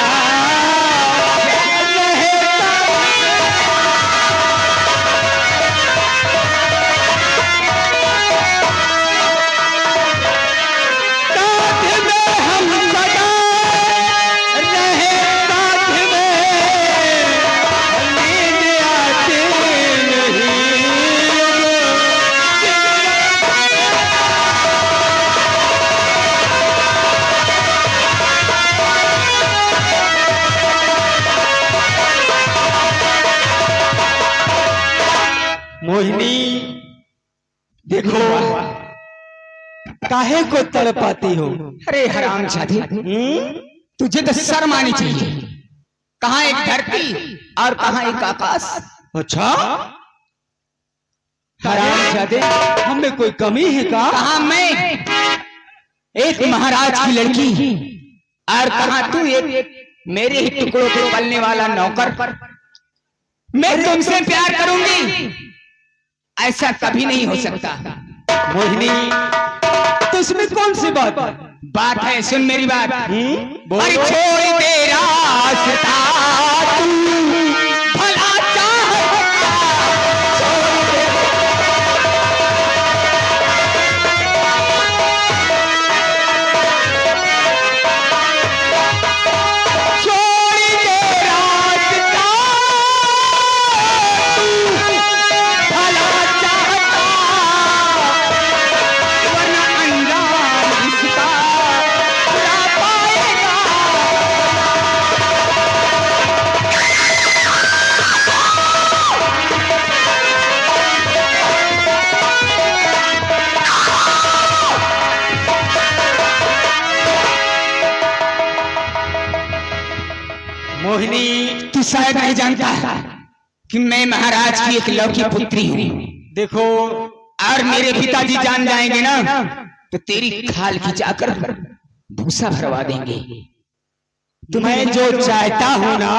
Speaker 1: मोहिनी देखो काहे को तड़पाती हो?
Speaker 4: अरे हरामजादी, तुझे तो शर्म आनी चाहिए। कहाँ एक धरती और कहाँ एक आकाश।
Speaker 1: अच्छा हरामजादे, हम में कोई कमी है का?
Speaker 4: कहाँ मैं एक महाराज की लड़की और कहाँ तू एक मेरे ही टुकड़ों पे पलने वाला नौकर। मैं तुमसे प्यार करूंगी, ऐसा कभी नहीं हो सकता।
Speaker 1: मोहिनी तो इसमें कौन सी बात
Speaker 4: है? सुन मेरी बात।
Speaker 1: बोलो।
Speaker 4: अरे छोड़ दे रास्ता तू भला चाहता, छोड़ दे रास्ता तू भला चाहता, वरना अंजाम इसका बुरा पाएगा।
Speaker 1: मोहिनी
Speaker 4: तू शायद नहीं जानता कि मैं महाराज की एक लौकी पुत्री हूँ।
Speaker 1: देखो
Speaker 4: और मेरे पिताजी जान जाएंगे ना तो तेरी खाल खिंचाकर भूसा भरवा देंगे।
Speaker 1: मैं जो चाहता हूँ ना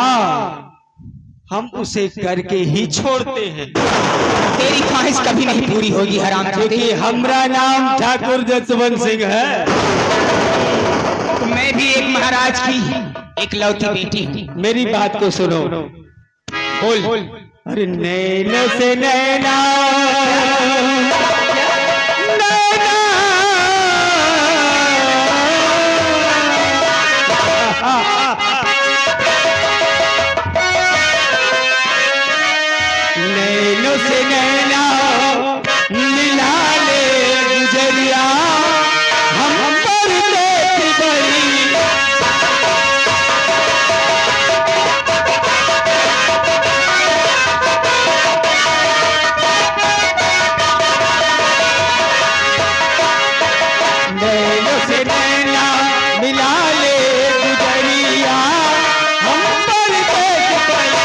Speaker 1: हम उसे करके ही छोड़ते हैं।
Speaker 4: तेरी ख्वाहिश कभी नहीं पूरी होगी हरामजादे।
Speaker 1: क्योंकि हमारा नाम ठाकुर जसवंत सिंह है।
Speaker 4: तो मैं भी एक महाराज की एक लौती बेटी हूँ।
Speaker 1: मेरी बात को सुनो। बोल। अरे नैनो से नैना नैना नैनो से नैना मिला ले गुजरिया हम पर देख बड़ी नैनो से नैना मिला ले गुजरिया हम पर देख बड़ी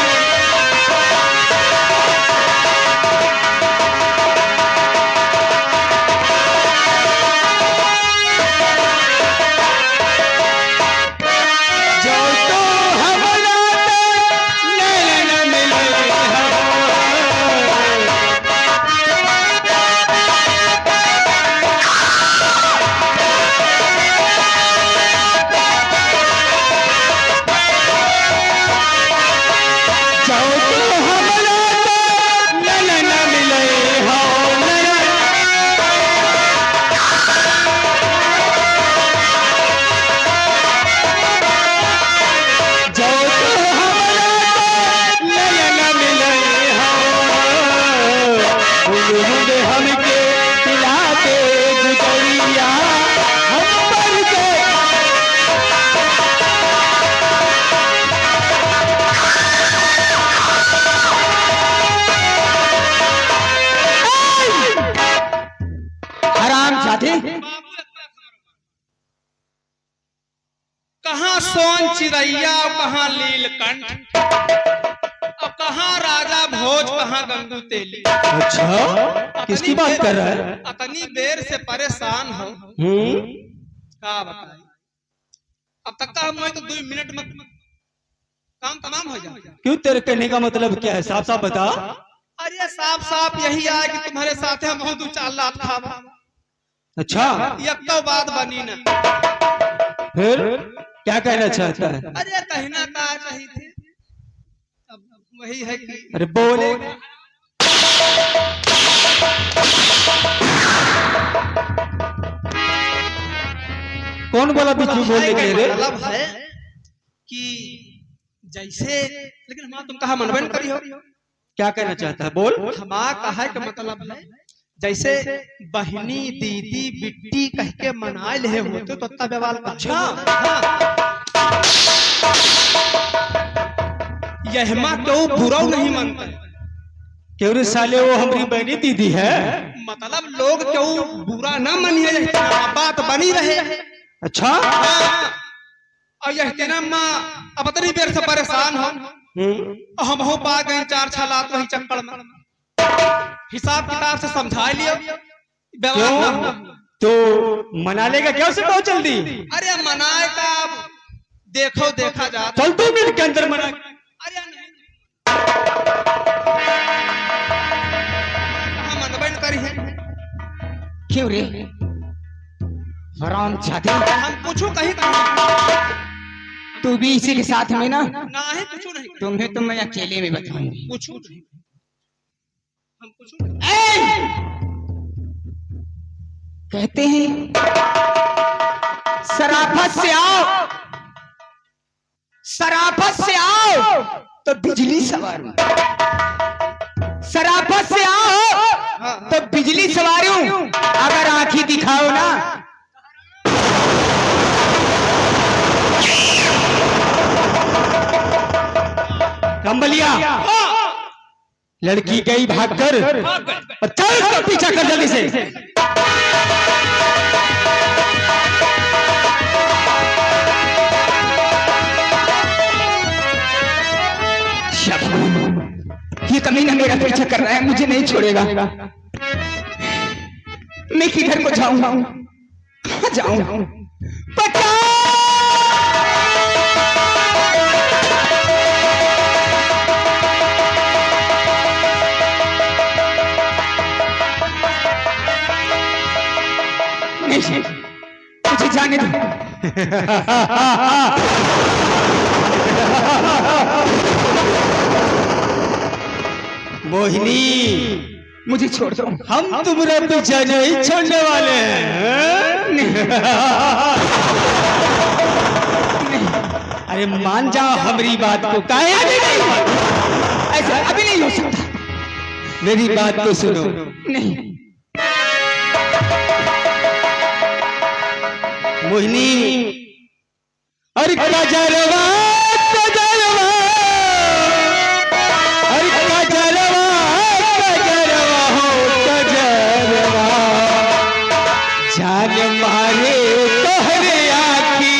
Speaker 1: दूध हमके पिला के गुजरिया हम पर के
Speaker 2: हराम जादे
Speaker 3: कहाँ सोन चिड़ैया और कहाँ लीलकंठ और कहाँ राजा भोज कहाँ गंगू तेली।
Speaker 1: अच्छा किसकी बात कर रहा है?
Speaker 3: अतनी देर से परेशान हो क्या बताई। अब तक का मैं तो 2 मिनट में काम तमाम हो जाए।
Speaker 1: क्यों तेरे कहने का मतलब क्या है? साफ साफ बता।
Speaker 3: अरे साफ साफ यही आया कि तुम्हारे साथ हम बहुत 2-4 लाख खावा।
Speaker 1: अच्छा
Speaker 3: ये तो बात बनी ना।
Speaker 1: फिर क्या कहना चाहता है?
Speaker 3: अरे कहना का चाहिए थे अब वही है कि
Speaker 1: अरे बोले। कौन बोला बिच्छू बोलने के लिए?
Speaker 3: मतलब है कि जैसे लेकिन हमारा तुम कहा मनवन करी हो।
Speaker 1: क्या कहना चाहता है? बोल।
Speaker 3: हमारा कहा का मतलब है जैसे बहनी दीदी बिट्टी कह के मनाए ले होते तो तब व्यवहार अच्छा यहमा क्यों बुरा नहीं मानता।
Speaker 1: क्यों रे साले वो हमारी बहनी दीदी है।
Speaker 3: मतलब लोग क्यों बुरा ना मानिए बात बनी रहे।
Speaker 1: अच्छा
Speaker 3: और यह तेना माँ अब इतनी देर से परेशान हो हम हो पा गए 4-6 लाख वही चक्कर में हिसाब किताब से समझा लियो।
Speaker 1: क्यों तो मना लेगा क्या उसे बहुत जल्दी?
Speaker 3: अरे मनाए का देखो देखा जा।
Speaker 1: चल 2 मिनट के अंदर मना।
Speaker 3: अरे नहीं कहाँ मनवन करी है।
Speaker 2: क्यों रे हराम जादे
Speaker 3: हम पूछू कहीं कहीं
Speaker 2: तू भी इसी के साथ में ना।
Speaker 3: ना ही पूछू नहीं
Speaker 2: तुम्हें तो मैं अकेले में बताऊंगी।
Speaker 3: पूछू नहीं हम पूछू नहीं।
Speaker 2: कहते हैं शराफत से आओ शराफत से आओ तो बिजली सवारूं शराफत से आओ तो बिजली सवारूं अगर आंखें दिखाओ ना
Speaker 1: कंबलिया लड़की गई भागकर और चल इसका पीछा कर जल्दी से।
Speaker 2: ये कमीना मेरा पीछा कर रहा है मुझे नहीं छोड़ेगा। मैं किधर को जाऊंगा कहाँ जाऊं बचाओ। मुझे जाने दो।
Speaker 1: मोहिनी
Speaker 2: मुझे छोड़ दो।
Speaker 1: हम तुम्हारे पीछे नहीं छोड़ने वाले हैं। अरे मान जाओ हमारी बात को। काहे
Speaker 2: ऐसा अभी नहीं हो सकता।
Speaker 1: मेरी बात तो सुनो।
Speaker 2: नहीं
Speaker 1: मोहिनी अरे कजरवा कजरवा अरे कजरवा कजरवा हो कजरवा जान मारे तोहरे आखी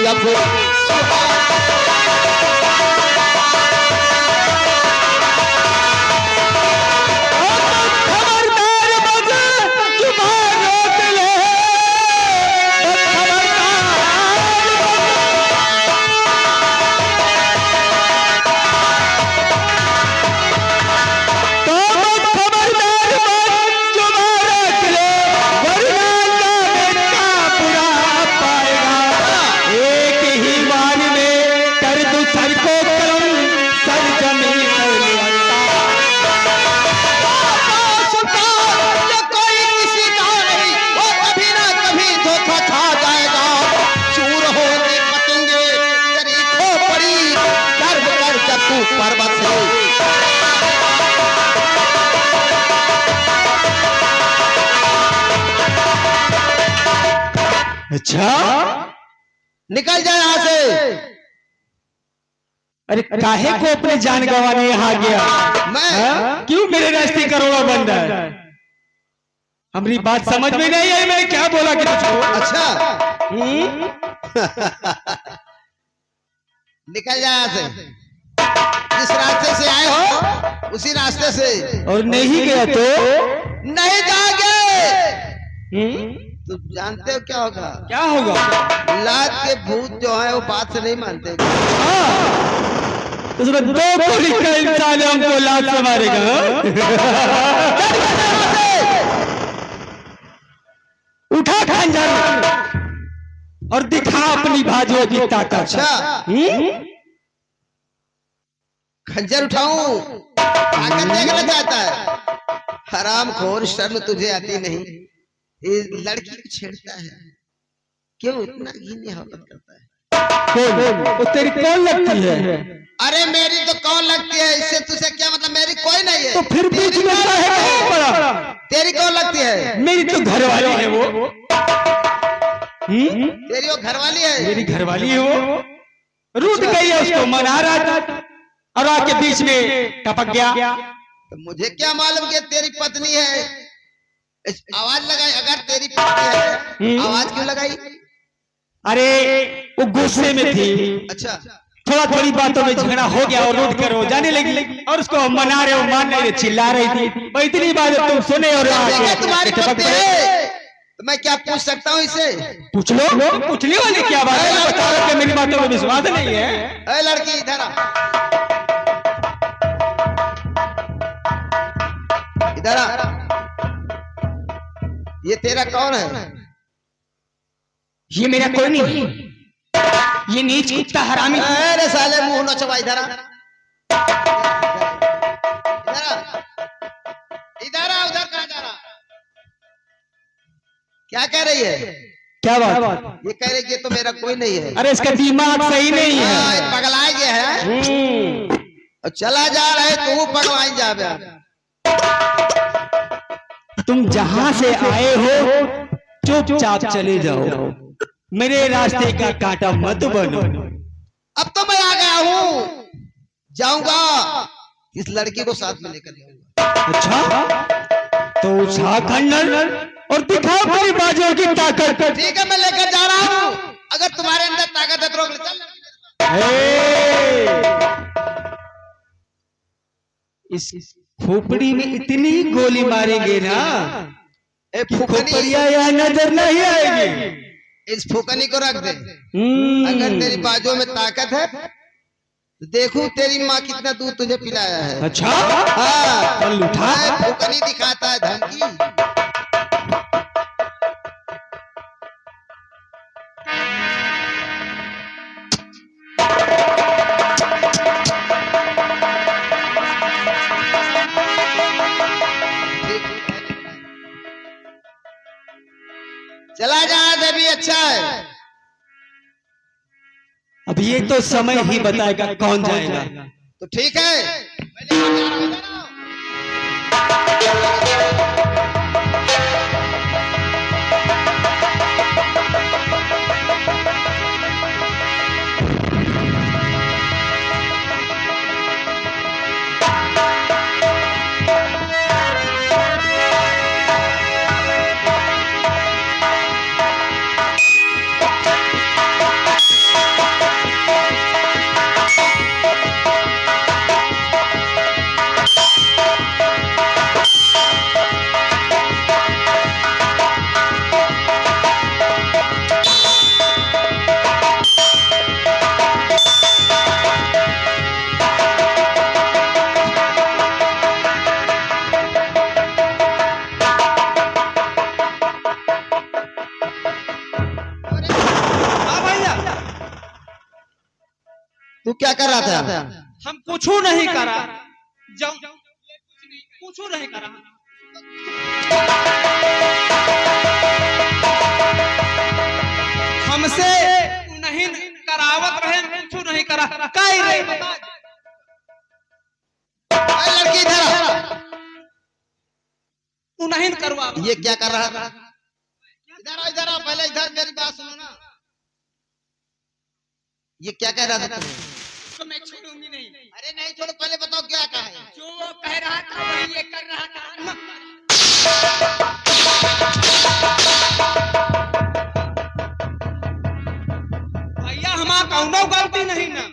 Speaker 5: जब पर्वत से
Speaker 1: अच्छा
Speaker 5: निकल जाए यहाँ से।
Speaker 1: अरे काहे को अपने जान गंवाने यहाँ गया?
Speaker 5: मैं
Speaker 1: क्यों मेरे रास्ते करोड़ा बंद है? हमारी बात समझ में नहीं आई, मैंने क्या बोला कि तुझको?
Speaker 5: अच्छा निकल जाए यहाँ से। जिस रास्ते से आए हो उसी रास्ते से।
Speaker 1: और नहीं गया तो?
Speaker 5: नहीं जाओगे। तुम जानते हो क्या होगा?
Speaker 1: क्या होगा?
Speaker 5: लात के भूत जो है वो बात से नहीं मानते।
Speaker 1: उसमें दो कोड़ी का इंसान हमको लात से मारेगा। उठा खंजर और दिखा अपनी भाइयों की ताकत।
Speaker 5: अच्छा खंजर उठाऊं? ताकत देखना चाहता है? हराम खोर, शर्म तुझे आती नहीं? ये लड़की को छेड़ता है, क्यों इतना घिन हरकत करता है?
Speaker 1: कौन? वो तेरी कौन लगती है?
Speaker 5: अरे मेरी तो कौन लगती है, इससे तुझे क्या मतलब? मेरी कोई नहीं है।
Speaker 1: तो फिर पूछ लेता है कौन पड़ा?
Speaker 5: तेरी कौन लगती है?
Speaker 1: मेरी तो घरवाली है वो।
Speaker 5: तेरी वो घरवाली है?
Speaker 1: मेरी घरवाली है वो। रूठ गई है, उसको मना रहा था और आके बीच में टपक गया।
Speaker 5: तो मुझे क्या मालूम कि तेरी पत्नी है? आवाज लगाई, अगर तेरी पत्नी है आवाज क्यों लगाई?
Speaker 1: अरे वो गुस्से में थी,
Speaker 5: अच्छा
Speaker 1: थोड़ा थोड़ी बातों में झगड़ा हो गया और रूठ कर वो जाने लगी और उसको मना रहे, वो मान नहीं रहे, चिल्ला रही थी। वो इतनी बात तुम सुने और
Speaker 5: तुम्हारी पत्नी है तो मैं क्या पूछ सकता हूँ इसे?
Speaker 1: पूछ लो। पूछने वाली क्या बात है? बता रहे कि मेरी बातों में विश्वास नहीं है।
Speaker 5: ए लड़की इधर आ, इधर आ। ये तेरा कौन है?
Speaker 1: ये मेरा कोई नहीं, ये नीच कुत्ता हरामी।
Speaker 5: अरे साले मुंह नचवा, इधर आ, इधर आ, इधर आ। उधर कहाँ जा रहा? क्या कह रही है?
Speaker 1: क्या बात?
Speaker 5: ये कह रही है कि तो मेरा कोई नहीं है।
Speaker 1: अरे इसका दिमाग सही नहीं है।
Speaker 5: पगला गया है और चला जा रहा है, तू पगलाई जा बे।
Speaker 1: तुम जहां से आए हो चुपचाप चले जाओ, मेरे रास्ते का कांटा मत बनो।
Speaker 5: अब तो मैं आ गया हूँ, जाऊंगा इस लड़की को साथ में लेकर जाऊंगा।
Speaker 1: अच्छा तो उठा खंडर और दिखाओ अपनी बाजू की ताकत।
Speaker 5: ठीक है मैं लेकर जा रहा हूँ, अगर तुम्हारे अंदर ताकत है तो रोक ले। चल
Speaker 1: इस खोपड़ी में इतनी गोली मारेंगे ना
Speaker 5: ए
Speaker 1: खोपड़िया यहाँ नजर नहीं आएगी।
Speaker 5: इस फुकनी को रख दे। अगर तेरी बाजू में ताकत है तो देखूं तेरी माँ कितना दूध तुझे पिलाया है।
Speaker 1: अच्छा
Speaker 5: हाँ
Speaker 1: चल उठा।
Speaker 5: फुकनी दिखाता है धमकी। चला जा देवी, अच्छा है।
Speaker 1: अब ये तो समय ही बताएगा कौन जाएगा।
Speaker 5: तो ठीक है मैं लेकर जा रहा हूं, इधर आओ। कर रहा था?
Speaker 3: हम कुछ नहीं करा, जब कुछ नहीं करा। हमसे नहीं करावत रहे, कुछ नहीं करा। काई रे
Speaker 5: लड़की इधर आ।
Speaker 3: तू नहीं करवा।
Speaker 5: ये क्या कर रहा था? इधर आओ, पहले इधर मेरी बात सुनो ना। ये क्या कह रहा था तुम्हें?
Speaker 3: तो मैं छोड़ूंगी नहीं।
Speaker 5: अरे नहीं छोड़ो, पहले बताओ क्या कहा है?
Speaker 3: जो कह रहा था वही ये कर रहा था। भैया हमारा कौनो गलती नहीं ना।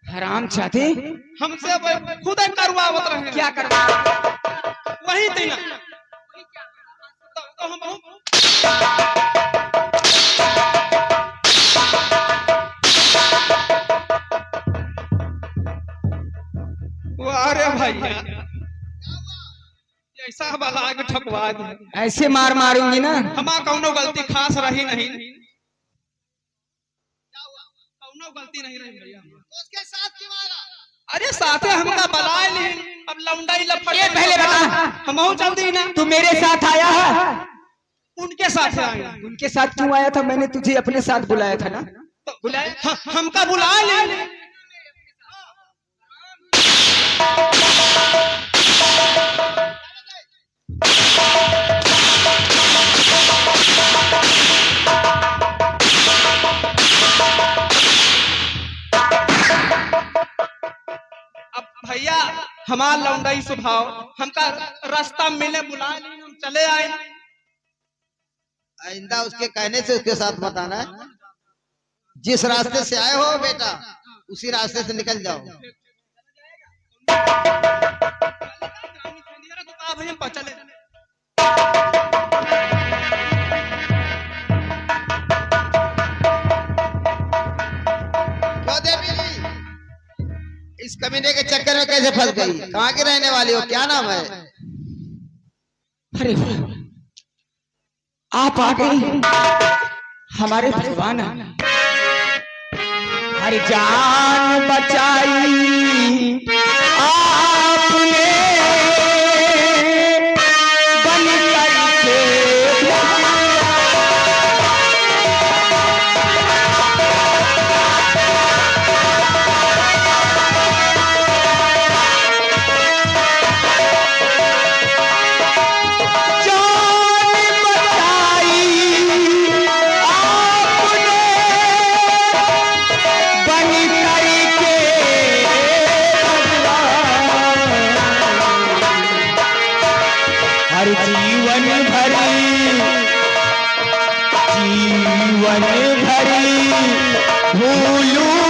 Speaker 4: हराम चाहते
Speaker 3: हमसे वो खुद ही करवावत रहे। क्या करवा? वही थी ना। तो हम अरे भैया ऐसा वाला आगे ठकवा दे।
Speaker 4: ऐसे मार मारूंगी ना।
Speaker 3: हमारा कौनो गलती खास रही नहीं, कौनो गलती नहीं रही भैया।
Speaker 5: उसके साथ क्यों आया?
Speaker 3: अरे साथे हमका बलाए नहीं, अब लौंडाई लफड़।
Speaker 4: ये पहले बता,
Speaker 3: हम जल्दी ना
Speaker 4: तू मेरे साथ आया है?
Speaker 3: उनके साथ आया।
Speaker 4: उनके साथ क्यों आया था? मैंने तुझे अपने साथ बुलाया था ना।
Speaker 3: तो बुलाए हमका बुला ले। अब भैया हमारा लौंडाई स्वभाव, हमका रास्ता मिले बुला ले, हम चले आए।
Speaker 5: आइंदा उसके कहने से उसके साथ मत आना है। जिस रास्ते से आए हो बेटा, उसी रास्ते से निकल जाओ।
Speaker 3: भैया चले।
Speaker 5: क्यों देवी, इस कमीने के चक्कर में कैसे फंस गई? कहाँ की रहने वाली हो? क्या नाम है?
Speaker 4: अरे आप आ गई, हमारे भगवान। हर जान बचाई आपने, बन करके जीवन भरी भूलू